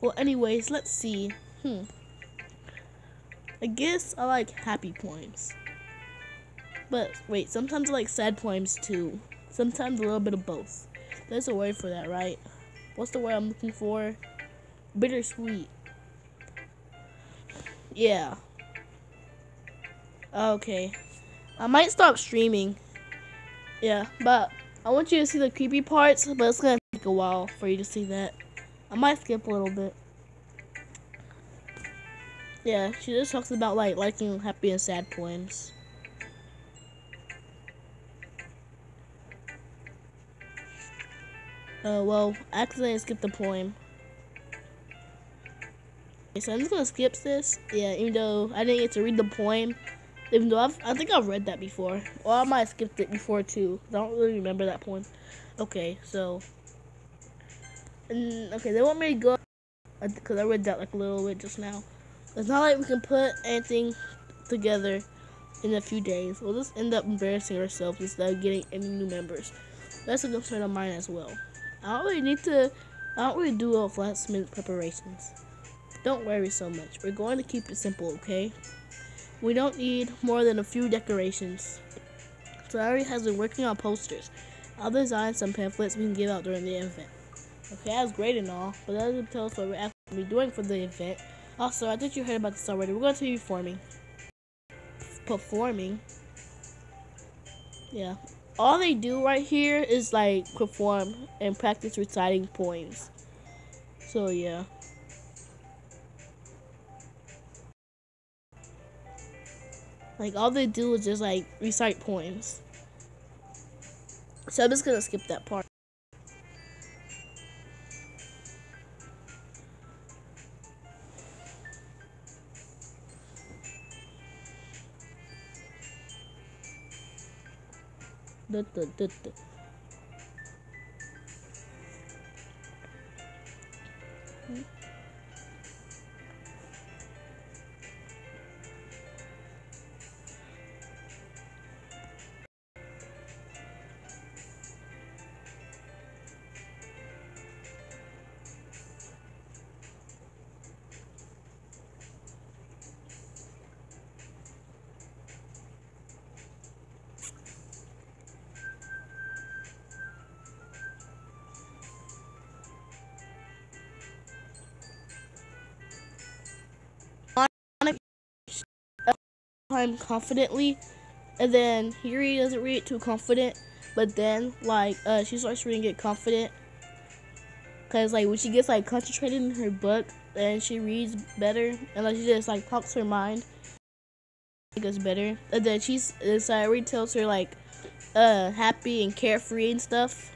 Well, anyways, let's see. I guess I like happy poems. But wait, sometimes I like sad poems too. Sometimes a little bit of both. There's a word for that, right? What's the word I'm looking for? Bittersweet. Yeah. Okay. I might stop streaming. Yeah, but I want you to see the creepy parts, but it's gonna take a while for you to see that. I might skip a little bit. Yeah, she just talks about like liking happy and sad poems. Well, I accidentally skipped the poem. Okay, so I'm just gonna skip this. Yeah, even though I didn't get to read the poem. Even though I think I've read that before. Or I might have skipped it before too. I don't really remember that poem. Okay, so And okay, they want me to go because I read that like a little bit just now. It's not like we can put anything together in a few days. We'll just end up embarrassing ourselves instead of getting any new members. That's a concern of mine as well. I don't really do all last minute preparations. Don't worry so much. We're going to keep it simple, okay? We don't need more than a few decorations. Ferrari has been working on posters. I'll design some pamphlets we can give out during the event. Okay, that's great and all, but that doesn't tell us what we're actually doing for the event. Also, I think you heard about this already. We're going to be performing. Performing? Yeah. All they do right here is like perform and practice reciting poems. So yeah. Like all they do is just like recite poems. So I'm just gonna skip that part. Duh, duh, duh, duh. Time confidently, and then here he doesn't read it too confident, but then like she starts reading it confident, because like when she gets like concentrated in her book, then she reads better, and like she just like talks her mind, it gets better, and then Sayuri tells her like happy and carefree and stuff.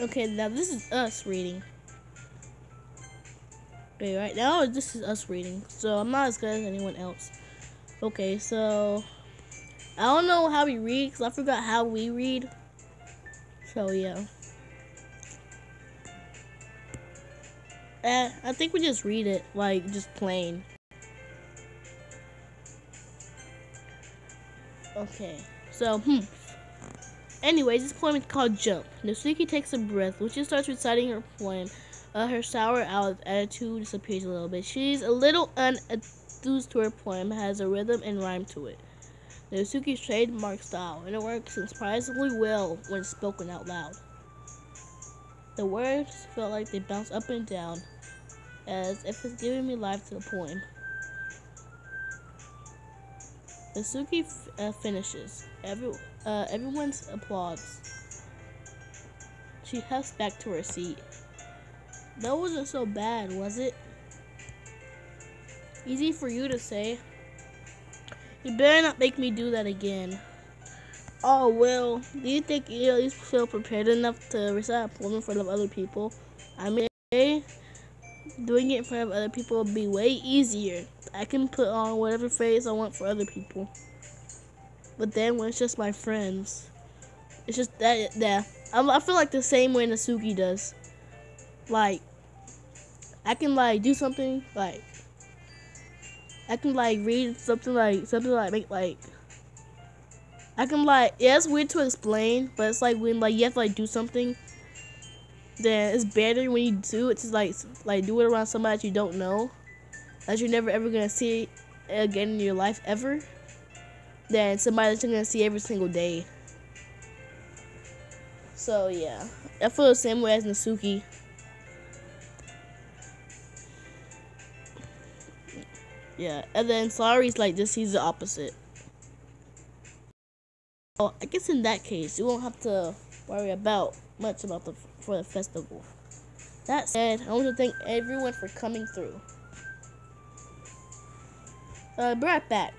Okay, now this is us reading. Okay, right now this is us reading, so I'm not as good as anyone else. Okay, so I don't know how we read because I forgot how we read. So yeah, I think we just read it like just plain. Okay, so anyways, this poem is called Jump. Natsuki takes a breath when she starts reciting her poem. Her sour attitude disappears a little bit. She's a little unenthused to her poem, has a rhythm and rhyme to it. Natsuki's trademark style, and it works surprisingly well when spoken out loud. The words felt like they bounced up and down, as if it's giving me life to the poem. Natsuki finishes. Everyone applauds. She huffs back to her seat. That wasn't so bad, was it? Easy for you to say. You better not make me do that again. Oh, well, do you think you at least feel prepared enough to recite a poem in front of other people? I mean, doing it in front of other people would be way easier. I can put on whatever phrase I want for other people. But then when it's just my friends, it's just that, I feel like the same way Natsuki does. Like, I can like do something like I can like read something like make like I can like it's weird to explain, but it's like when like you have to like do something, then it's better when you do it to like do it around somebody that you don't know, that you're never ever gonna see again in your life ever, than somebody that you're gonna see every single day. So yeah, I feel the same way as Natsuki. Yeah, and then Sayuri's like this, he's the opposite. Well, I guess in that case, you won't have to worry about much about for the festival. That said, I want to thank everyone for coming through. Be right back.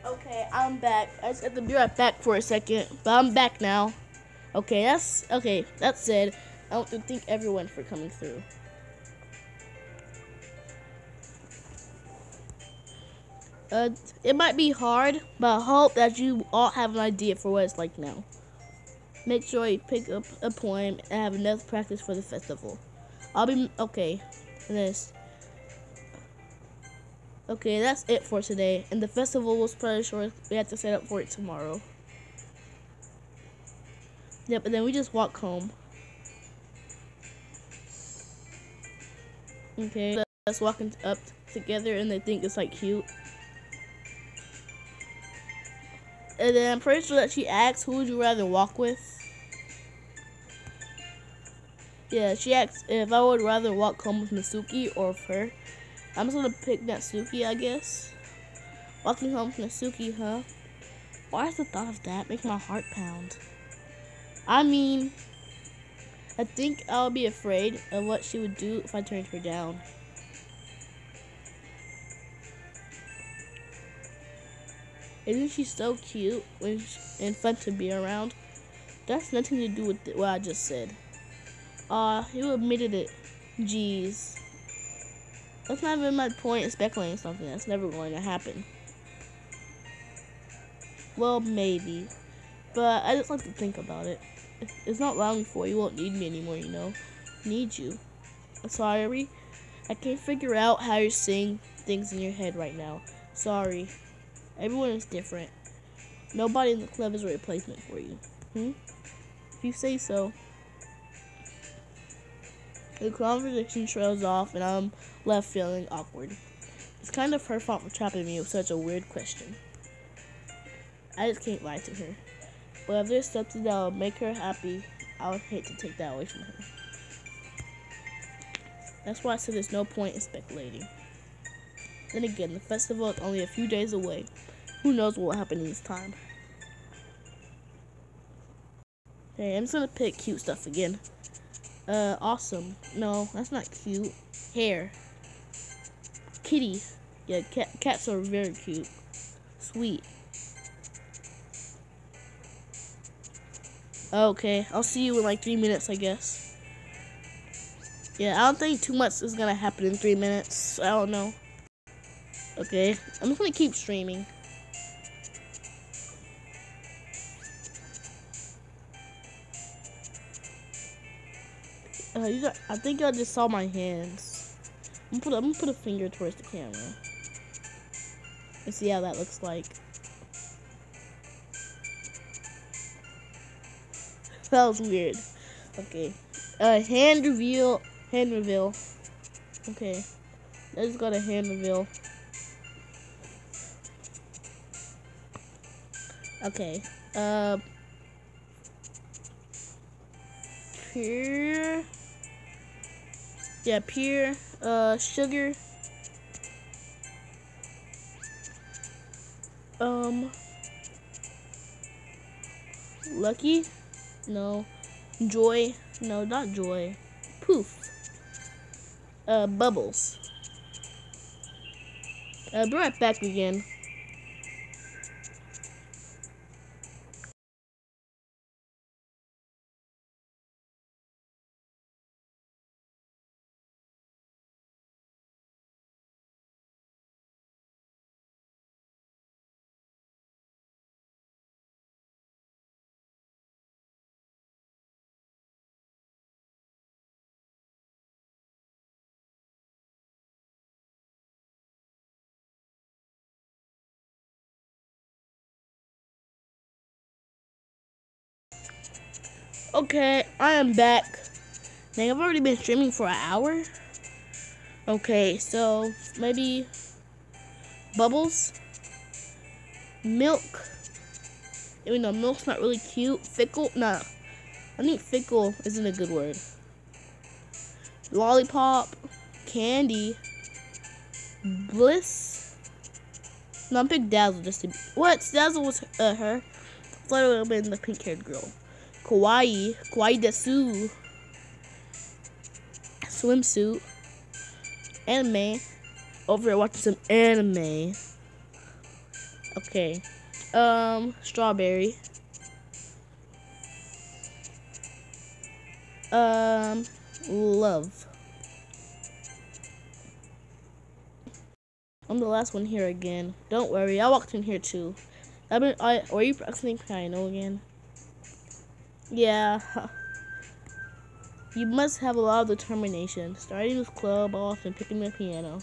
Okay, I'm back. I just had to be right back for a second, but I'm back now. Okay, that's said. I want to thank everyone for coming through. It might be hard, but I hope that you all have an idea for what it's like now. Make sure you pick up a poem and have enough practice for the festival. I'll be okay. This. Okay, that's it for today. And the festival was pretty short. We have to set up for it tomorrow. Yep, and then we just walk home. Okay, us walking up together, and they think it's like cute. And then I'm pretty sure that she asks, who would you rather walk with? Yeah, she asks if I would rather walk home with Natsuki or with her. I'm just gonna pick Natsuki, I guess. Walking home with Natsuki, huh? Why does the thought of that make my heart pound? I mean, I think I'll be afraid of what she would do if I turned her down. Isn't she so cute and fun to be around? That's nothing to do with what I just said. You admitted it. Jeez. That's not even my point in speculating something that's never going to happen. Well, maybe. But I just like to think about it. It's not long before you won't need me anymore, you know. Need you. Sorry. I can't figure out how you're saying things in your head right now. Sorry. Everyone is different. Nobody in the club is a replacement for you. If you say so. The conversation trails off and I'm left feeling awkward. It's kind of her fault for trapping me with such a weird question. I just can't lie to her. But if there's something that will make her happy, I would hate to take that away from her. That's why I said there's no point in speculating. Then again, the festival is only a few days away. Who knows what will happen in this time? Okay, I'm just gonna pick cute stuff again. Awesome. No, that's not cute. Hair. Kitty. Yeah, cats are very cute. Sweet. Okay, I'll see you in like 3 minutes, I guess. Yeah, I don't think too much is gonna happen in 3 minutes. I don't know. Okay, I'm just gonna keep streaming. I think I just saw my hands. I'm gonna put a finger towards the camera and see how that looks like. That was weird. Okay. Hand reveal. Hand reveal. Okay. I just got a hand reveal. Okay. Pure. Yeah, pure. Sugar. Lucky. No. Joy. No, not joy. Poof. Bubbles. Be right back again. Okay, I am back. Dang, I've already been streaming for an hour. Okay, so maybe bubbles, milk. Even though milk's not really cute. Fickle, nah. I think fickle isn't a good word. Lollipop, candy, bliss. No, I'm pick Dazzle just to be. What? Dazzle was her. I thought it would have been the pink-haired girl. Kawaii desu. Swimsuit. Anime. Over here watching some anime. Okay. Strawberry. Love. I'm the last one here again. Don't worry, I walked in here too. Were you practicing piano again? Yeah. You must have a lot of determination. Starting this club off and picking the piano.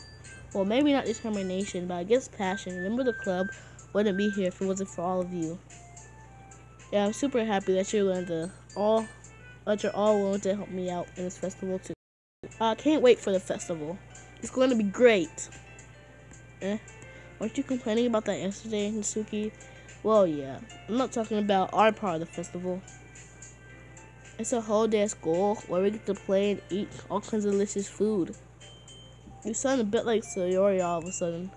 Well, maybe not determination, but I guess passion. Remember, the club wouldn't be here if it wasn't for all of you. Yeah, I'm super happy that you're all willing to help me out in this festival too. I can't wait for the festival. It's going to be great. Weren't you complaining about that yesterday, Natsuki? Well, yeah. I'm not talking about our part of the festival. It's a whole day at school where we get to play and eat all kinds of delicious food. You sound a bit like Sayori all of a sudden.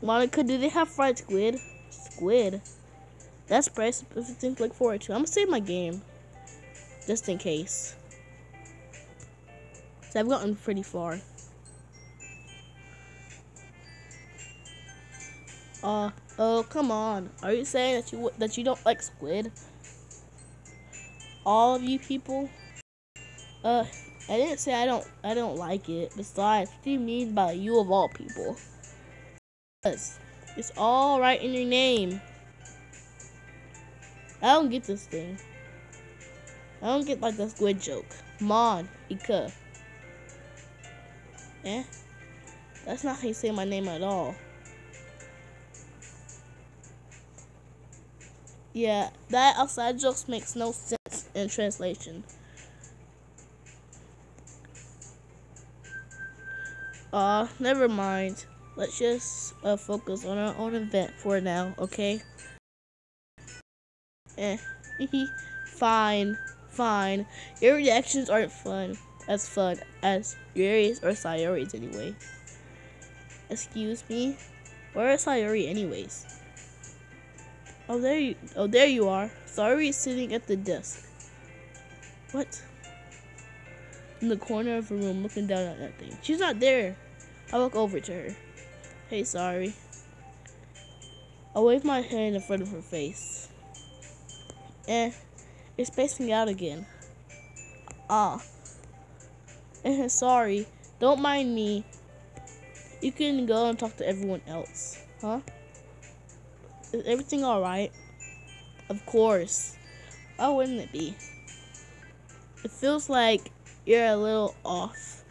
Monica, do they have fried squid? Squid? That's price thing to look forward to. I'm gonna save my game. Just in case. So I've gotten pretty far. Oh, come on. Are you saying that you don't like squid? All of you people? I didn't say I don't like it. Besides, what do you mean by you of all people? It's all right in your name. I don't get this thing. I don't get like the squid joke. Mon, Ika. That's not how you say my name at all. Yeah, that outside jokes makes no sense in translation. Never mind. Let's just focus on our own event for now, okay? Fine. Your reactions aren't fun as Yuri's or Sayori's anyway. Excuse me? Where is Sayori anyways? Oh, there you are. Sayori is sitting at the desk. What? In the corner of the room, looking down at that thing. She's not there. I walk over to her. Hey, sorry. I wave my hand in front of her face. It's spacing out again. Sorry. Don't mind me. You can go and talk to everyone else. Huh? Is everything alright? Of course. Why wouldn't it be? It feels like you're a little off.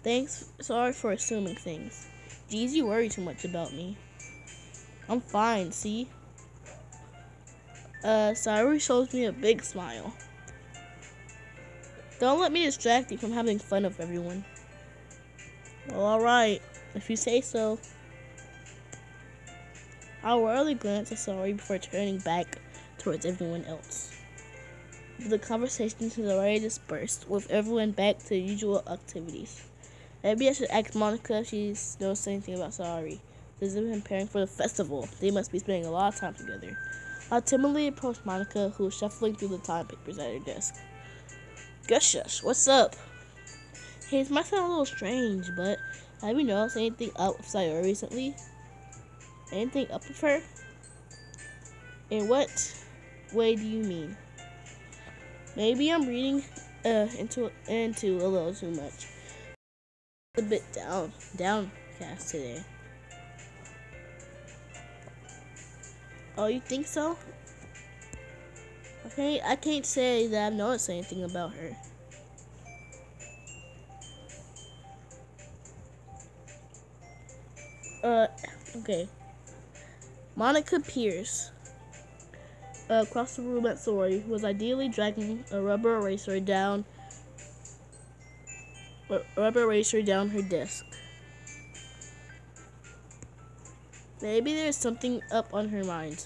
Thanks. Sorry for assuming things. Geez, you worry too much about me. I'm fine, see? Sayori shows me a big smile. Don't let me distract you from having fun with everyone. Well, alright. If you say so. I'll rarely glance at Sayori before turning back towards everyone else. The conversation has already dispersed, with everyone back to usual activities. Maybe I should ask Monica if she knows anything about Sayori. They've been preparing for the festival. They must be spending a lot of time together. I timidly approached Monica, who was shuffling through the time papers at her desk. Gush, what's up? Hey, this might sound a little strange, but have you noticed anything up with Sayori recently? Anything up with her? In what way do you mean? Maybe I'm reading into a little too much. A bit downcast today. Oh, you think so? Okay, I can't say that I've noticed anything about her. Okay. Monica Pierce, across the room at Sayori, was ideally dragging a rubber eraser down her desk. Maybe there's something up on her mind.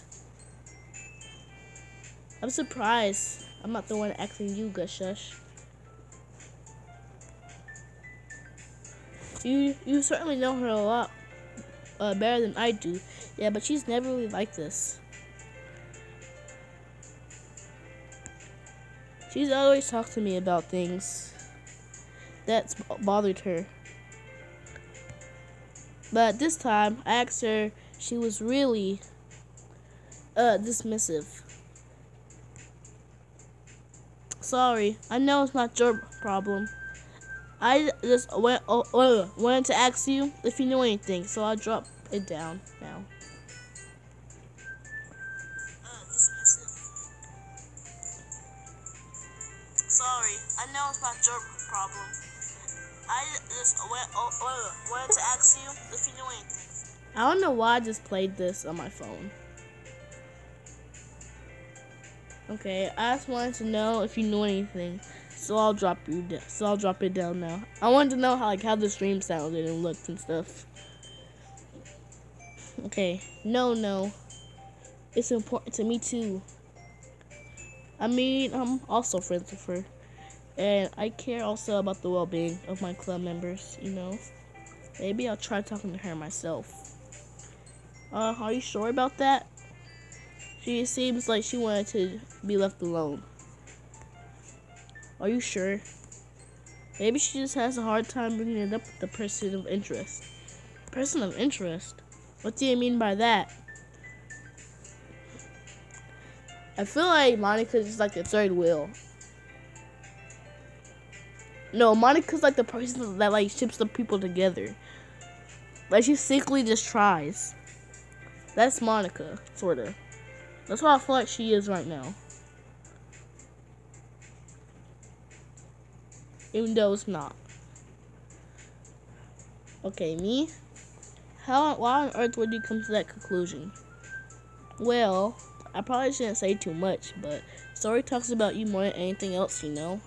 I'm surprised I'm not the one asking you, Gushush. You certainly know her a lot better than I do. Yeah, but she's never really like this. She's always talked to me about things that's bothered her. But this time, I asked her she was really dismissive. Sorry, I know it's not your problem. I just wanted to ask you if you knew anything, so I'll drop it down now. Sorry, I know it's not your problem. I just wanted to ask you if you knew anything. I don't know why I just played this on my phone. Okay, I just wanted to know if you knew anything, so I'll drop it down now. I wanted to know how the stream sounded and looked and stuff. Okay, no, it's important to me too. I mean, I'm also friends with her, and I care also about the well-being of my club members. You know, maybe I'll try talking to her myself. Are you sure about that? She seems like she wanted to be left alone. Are you sure? Maybe she just has a hard time bringing it up with the person of interest. Person of interest? What do you mean by that? I feel like Monica's just like the third wheel. No, Monica's like the person that like ships the people together. Like she secretly just tries. That's Monica, sorta. That's what I feel like she is right now. Even though it's not. Okay, me? Why on earth would you come to that conclusion? Well, I probably shouldn't say too much, but Story talks about you more than anything else, you know?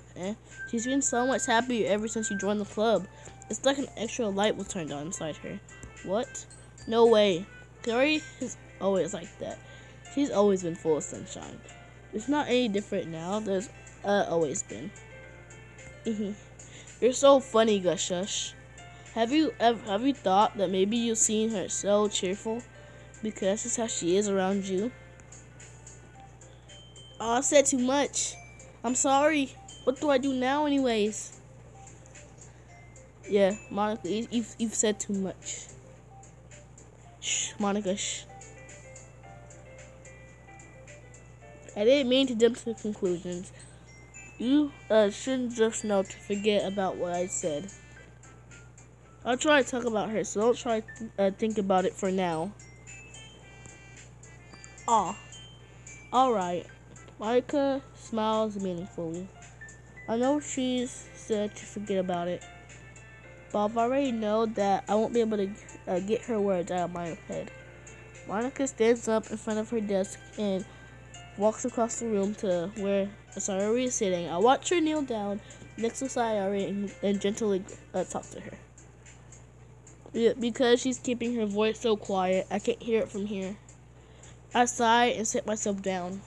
She's been so much happier ever since you joined the club. It's like an extra light was turned on inside her. What? No way. Story is always like that. She's always been full of sunshine. It's not any different now. There's always been. You're so funny, Gushush. Have you thought that maybe you've seen her so cheerful because that's how she is around you? Oh, I said too much. I'm sorry. What do I do now, anyways? Yeah, Monica, you've said too much. Shh, Monica, shh. I didn't mean to jump to conclusions. You shouldn't just know to forget about what I said. I'll try to talk about her, so don't try to think about it for now. Aw. Alright. Monica smiles meaningfully. I know she's said to forget about it, but I already know that I won't be able to get her words out of my head. Monica stands up in front of her desk and walks across the room to where Sayori is sitting. I watch her kneel down next to Sayori and gently talk to her. Yeah, because she's keeping her voice so quiet, I can't hear it from here. I sigh and sit myself down.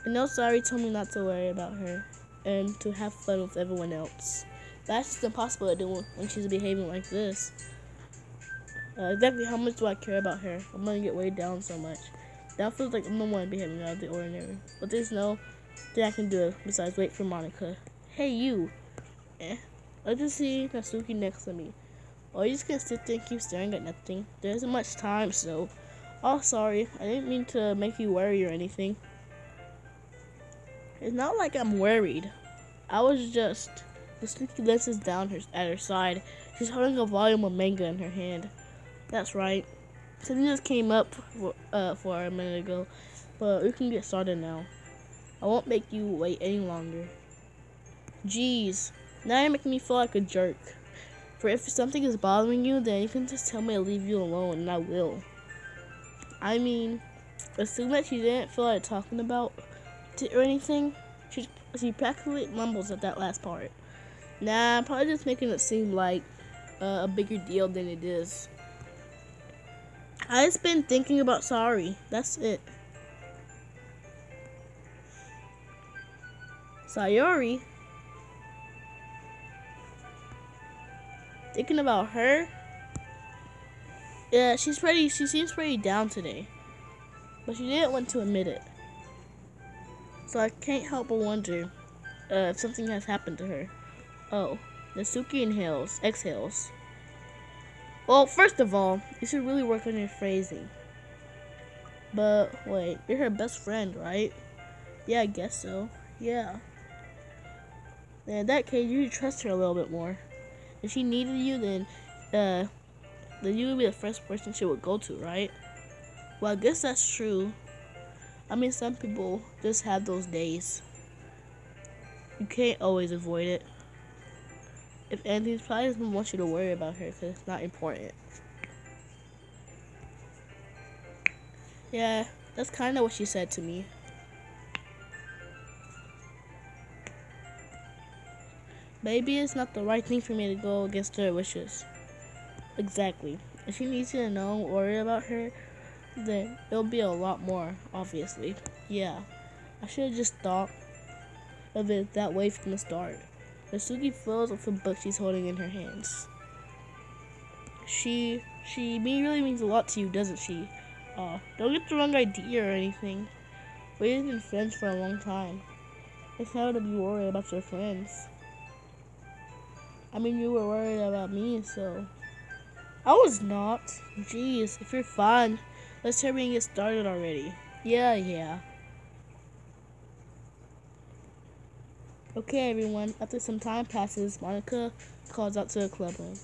I know Sayori told me not to worry about her and to have fun with everyone else. That's just impossible to do when she's behaving like this. Exactly how much do I care about her? I'm gonna get weighed down so much. That feels like I'm the one behaving out of the ordinary. But there's no thing I can do besides wait for Monica. Hey, you. I just see Natsuki next to me. Or you just gonna sit there and keep staring at nothing? There isn't much time, so... Oh, sorry. I didn't mean to make you worry or anything. It's not like I'm worried. I was just... Natsuki lenses down at her side. She's holding a volume of manga in her hand. That's right. Something just came up for a minute ago, but we can get started now. I won't make you wait any longer. Jeez, now you're making me feel like a jerk. For if something is bothering you, then you can just tell me to leave you alone, and I will. I mean, assume that she didn't feel like talking about it or anything. She practically mumbles at that last part. Nah, I'm probably just making it seem like a bigger deal than it is. I just been thinking about Sayori. That's it. Sayori? Thinking about her? Yeah, she seems pretty down today. But she didn't want to admit it. So I can't help but wonder if something has happened to her. Oh, Natsuki exhales. Well, first of all, you should really work on your phrasing. But wait, you're her best friend, right? Yeah, I guess so. Yeah. Then in that case, you should trust her a little bit more. If she needed you, then you would be the first person she would go to, right? Well, I guess that's true. I mean, some people just have those days. You can't always avoid it. If anything, probably doesn't want you to worry about her because it's not important. Yeah, that's kind of what she said to me. Maybe it's not the right thing for me to go against her wishes. Exactly. If she needs you to know and worry about her, then it'll be a lot more, obviously. Yeah, I should have just thought of it that way from the start. Natsuki fills with the book she's holding in her hands. She really means a lot to you, doesn't she? Don't get the wrong idea or anything. We've been friends for a long time. It's hard to be worried about your friends. I mean, you were worried about me, so... I was not. Jeez, if you're fine, let's hurry and get started already. Yeah. Okay, everyone. After some time passes, Monica calls out to the club room.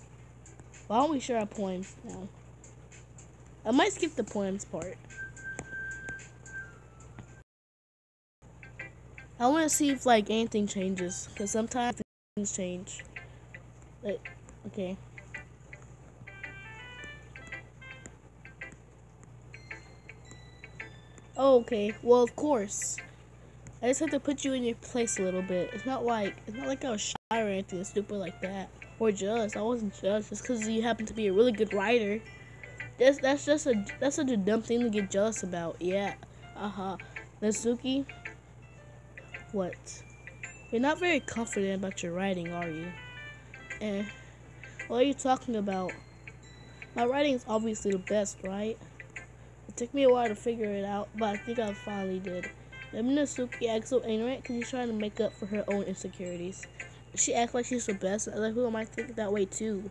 Why don't we share our poems now? I might skip the poems part. I want to see if anything changes, because sometimes things change. Okay. Oh, okay. Well, of course. I just have to put you in your place a little bit. It's not like I was shy or anything stupid like that, or jealous. I wasn't jealous just because you happen to be a really good writer. That's such a dumb thing to get jealous about. Yeah. Natsuki, what? You're not very confident about your writing, are you? What are you talking about? My writing is obviously the best, right? It took me a while to figure it out, but I think I finally did. Maybe Natsuki acts so ignorant because she's trying to make up for her own insecurities. She acts like she's the best, and other people might think that way too.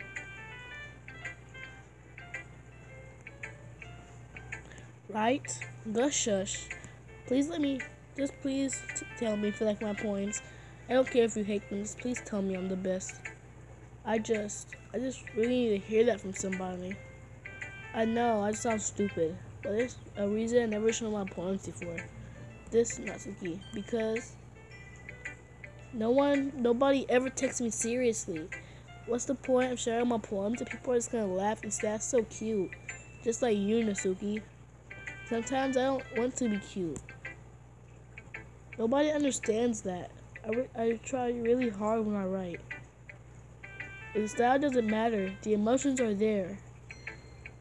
Right? Gush shush. Please tell me if you like my poems. I don't care if you hate them, just please tell me I'm the best. I just really need to hear that from somebody. I know, I sound stupid, but there's a reason I never show my poems before. This Natsuki, because nobody ever takes me seriously. What's the point of sharing my poems if people are just gonna laugh and say that's so cute? Just like you, Natsuki. Sometimes I don't want to be cute. Nobody understands that. I try really hard when I write. The style doesn't matter. The emotions are there.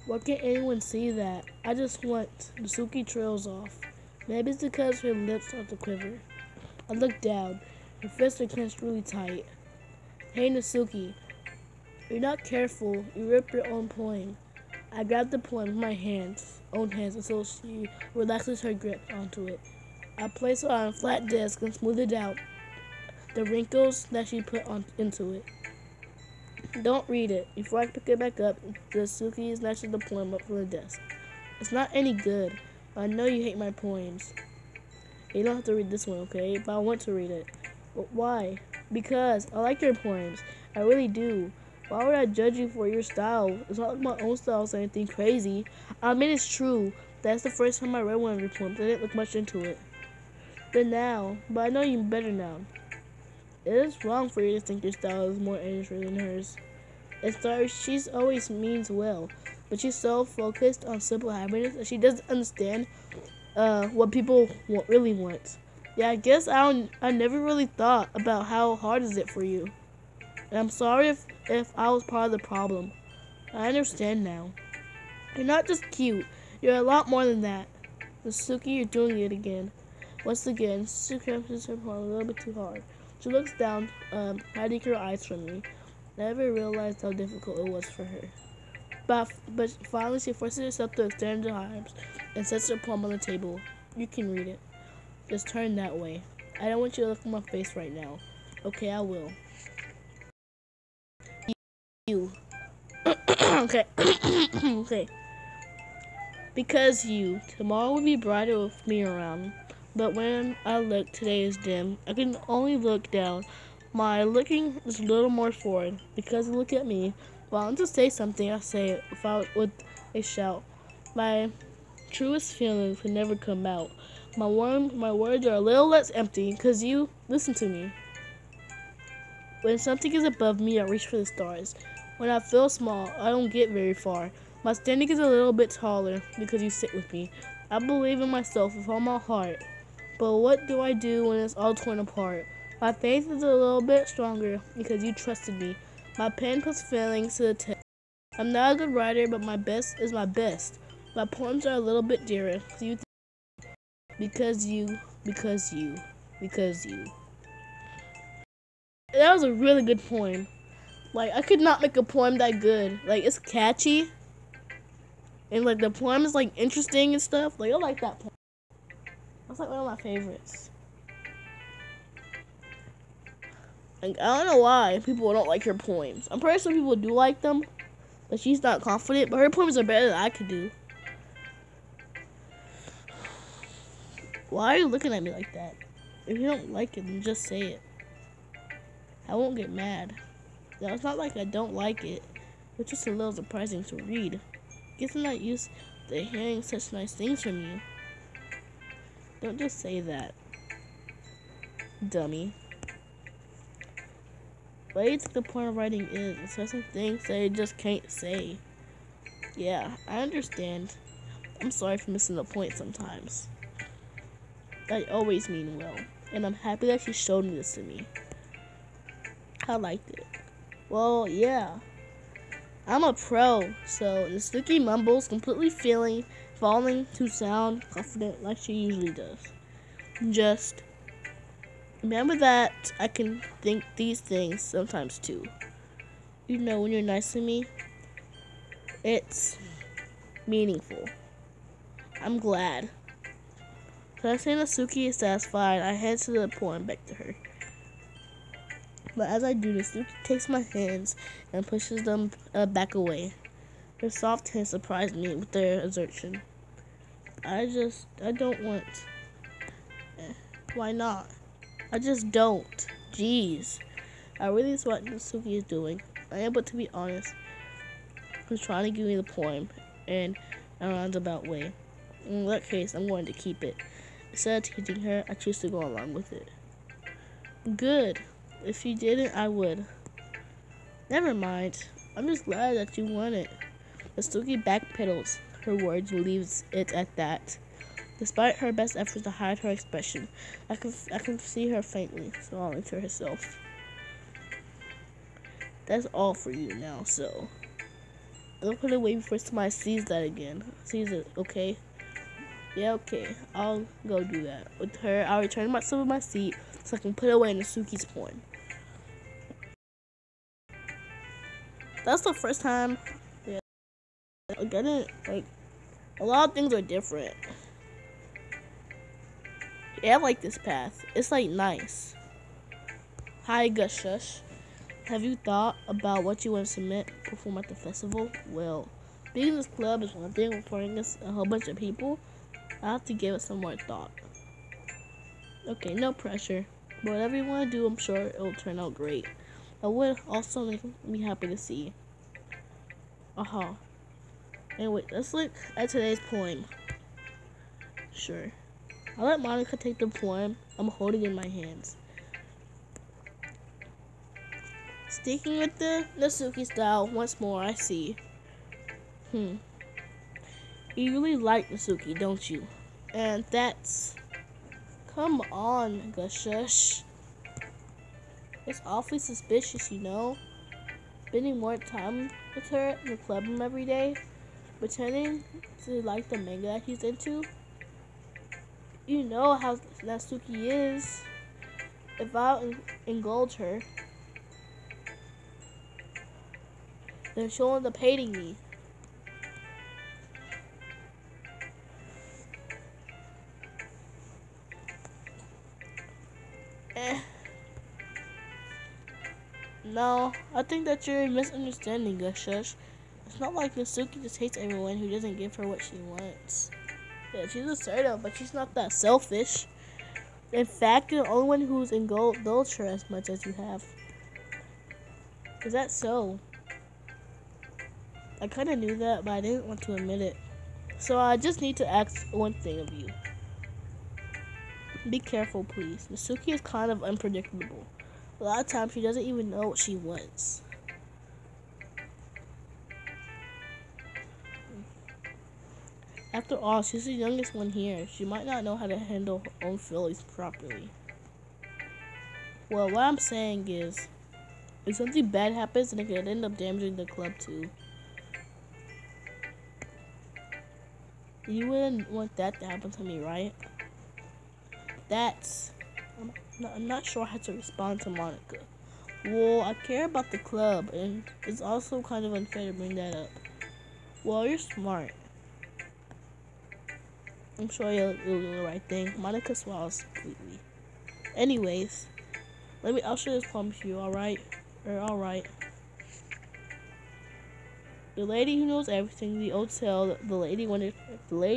Why can't anyone see that? I just want Natsuki trails off. Maybe it's because her lips start to quiver. I look down. Her fists are clenched really tight. Hey, Natsuki. If you're not careful, you rip your own poem. I grab the poem with my own hands, until she relaxes her grip onto it. I place it on a flat desk and smooth it out the wrinkles that she put into it. Don't read it. Before I pick it back up, Natsuki snatches the poem up from the desk. It's not any good. I know you hate my poems. You don't have to read this one, okay? But I want to read it. But why? Because I like your poems. I really do. Why would I judge you for your style? It's not like my own style is anything crazy. I mean, it's true. That's the first time I read one of your poems. I didn't look much into it. But I know you better now. It is wrong for you to think your style is more interesting than hers. She's always means well, but she's so focused on simple happiness that she doesn't understand what people really want. Yeah, I guess I never really thought about how hard is it for you. And I'm sorry if I was part of the problem. I understand now. You're not just cute. You're a lot more than that. Natsuki, you're doing it again. Once again, she crunches her palm a little bit too hard. She looks down, hiding her eyes from me. Never realized how difficult it was for her. But finally, she forces herself to extend her arms and sets her palm on the table. You can read it. Just turn that way. I don't want you to look at my face right now. Okay, I will. You. Okay. Okay. Because you. Tomorrow will be brighter with me around. But when I look, today is dim. I can only look down. My looking is a little more forward. Because you look at me. If I want to say something, I say it with a shout. My truest feelings could never come out. My words are a little less empty because you listen to me. When something is above me, I reach for the stars. When I feel small, I don't get very far. My standing is a little bit taller because you sit with me. I believe in myself with all my heart. But what do I do when it's all torn apart? My faith is a little bit stronger because you trusted me. My pen puts feelings to the test. I'm not a good writer, but my best is my best. My poems are a little bit dearer because you. That was a really good poem. Like, I could not make a poem that good. Like, it's catchy. And, like, the poem is, like, interesting and stuff. Like, I like that poem. That's, like, one of my favorites. Like, I don't know why people don't like her poems. I'm pretty sure people do like them. But she's not confident. But her poems are better than I could do. Why are you looking at me like that? If you don't like it, then just say it. I won't get mad. No, it's not like I don't like it. It's just a little surprising to read. Guess I'm not used to hearing such nice things from you. Don't just say that, dummy. What do you think the point of writing is? Expressing things that you just can't say. Yeah, I understand. I'm sorry for missing the point sometimes. I always mean well, and I'm happy that you showed this to me. I liked it. Well, yeah. I'm a pro, so the Snooki mumbles, completely falling to sound confident like she usually does. Just remember that I can think these things sometimes too. You know, when you're nice to me, it's meaningful. I'm glad. So I say Natsuki is satisfied. I hand the poem back to her. But as I do this, Doki takes my hands and pushes them back away. Her soft hands surprise me with their assertion. I don't want. Why not? I just don't. Jeez. I really is what Natsuki is doing. I am, but to be honest, she's trying to give me the poem in a roundabout way. In that case, I'm going to keep it. Instead of teaching her, I choose to go along with it. Good. If you didn't, I would. Never mind. I'm just glad that you won it. Natsuki backpedals her words and leaves it at that. Despite her best efforts to hide her expression, I can see her faintly smiling to herself. That's all for you now, so don't put it away before somebody sees that again. Sees it, okay? Yeah, okay. I'll go do that. With her, I'll return myself to my seat so I can put away Natsuki's poem. That's the first time. Yeah, I didn't like. A lot of things are different. Yeah, I like this path. It's like nice. Hi, Gushush. Have you thought about what you want to submit, perform at the festival? Well, being in this club is one thing. Reporting this a whole bunch of people, I have to give it some more thought. Okay, no pressure. But whatever you want to do, I'm sure it will turn out great. I would also make me happy to see. Aha. Anyway, let's look at today's poem. Sure. I'll let Monica take the poem I'm holding in my hands. Sticking with the Natsuki style once more, I see. You really like Natsuki, don't you? And that's... Come on, Gushush. It's awfully suspicious, you know? Spending more time with her in the club room every day, pretending to like the manga that he's into. You know how Natsuki is. If I indulge her, then she'll end up hating me. No, I think that you're misunderstanding, Gushush. It's not like Nasuki just hates everyone who doesn't give her what she wants. Yeah, she's assertive, but she's not that selfish. In fact, you're the only one who's indulged her as much as you have. Is that so? I kind of knew that, but I didn't want to admit it. So I just need to ask one thing of you. Be careful, please. Nasuki is kind of unpredictable. A lot of times she doesn't even know what she wants. After all, she's the youngest one here. She might not know how to handle her own feelings properly. Well, what I'm saying is, if something bad happens, then it could end up damaging the club too. You wouldn't want that to happen to me, right? I'm not sure how to respond to Monica. Well, I care about the club, and it's also kind of unfair to bring that up. Well, you're smart. I'm sure you'll do the right thing. Monica swallows completely. Anyways, I'll show this poem to you, alright? Alright. The lady who knows everything, the old tale, the lady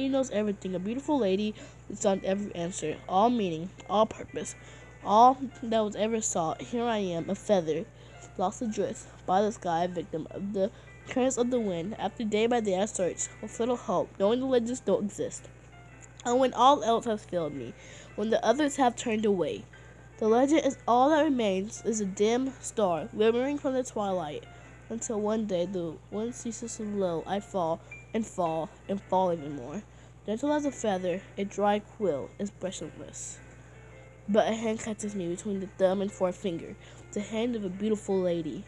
knows everything, a beautiful lady that's on every answer, all meaning, all purpose, all that was ever sought. Here I am, a feather, lost adrift by the sky, victim of the currents of the wind. After day by day I search, with little hope, knowing the legends don't exist. And when all else has failed me, when the others have turned away, the legend is all that remains is a dim star glimmering from the twilight, until one day the wind ceases to blow. I fall and fall and fall even more. Gentle as a feather, a dry quill is expressionless. But a hand catches me between the thumb and forefinger, the hand of a beautiful lady.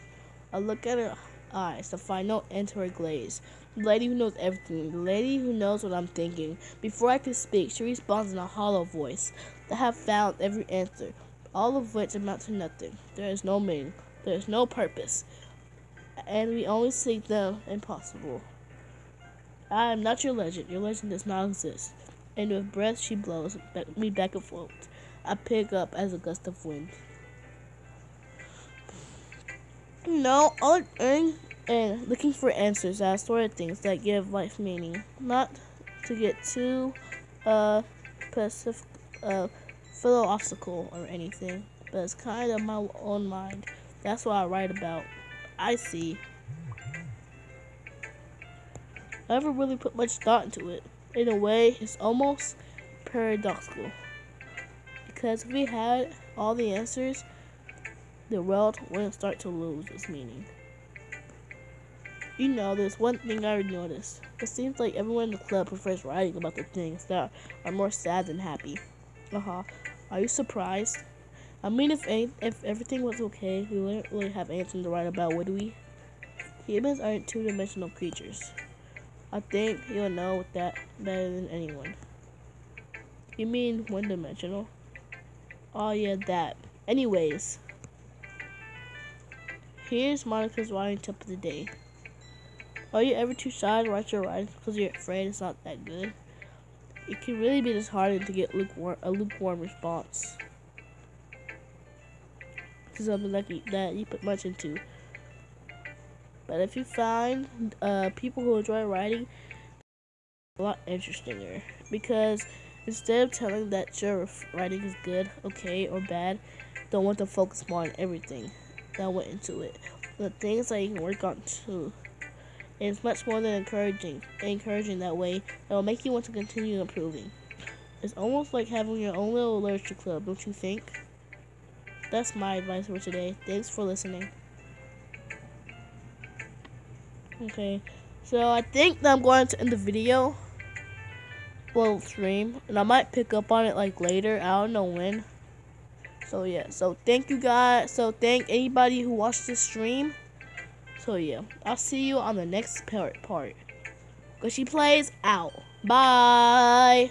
I look at her eyes to find no end to her glaze. The lady who knows everything, the lady who knows what I'm thinking. Before I can speak, she responds in a hollow voice that have found every answer, all of which amount to nothing. There is no meaning, there is no purpose, and we only seek the impossible. I am not your legend does not exist. And with breath she blows me back and forth. I pick up as a gust of wind. No, all learning and looking for answers, that sort of things that give life meaning. Not to get too philosophical or anything, but it's kind of my own mind. That's what I write about. I see. I never really put much thought into it. In a way, it's almost paradoxical. Because if we had all the answers, the world wouldn't start to lose its meaning. You know, there's one thing I already noticed. It seems like everyone in the club prefers writing about the things that are more sad than happy. Are you surprised? I mean, if everything was okay, we wouldn't really have anything to write about, would we? Humans aren't two-dimensional creatures. I think you'll know that better than anyone. You mean one-dimensional? Oh yeah, that. Anyways, here's Monica's writing tip of the day. Are you ever too shy to write your writing because you're afraid it's not that good? It can really be disheartening to get a lukewarm response to something that you put much into. But if you find people who enjoy writing, a lot interestinger, because instead of telling that your writing is good, okay, or bad, don't want to focus more on everything that went into it, the things that you can work on too. And it's much more than encouraging that way. It will make you want to continue improving. It's almost like having your own little literature club, don't you think? That's my advice for today. Thanks for listening. Okay, so I think that I'm going to end the video. Well, stream, and I might pick up on it like later. I don't know when. So yeah, so thank you guys. So thank anybody who watched this stream. So yeah, I'll see you on the next part. Cause she plays out. Bye.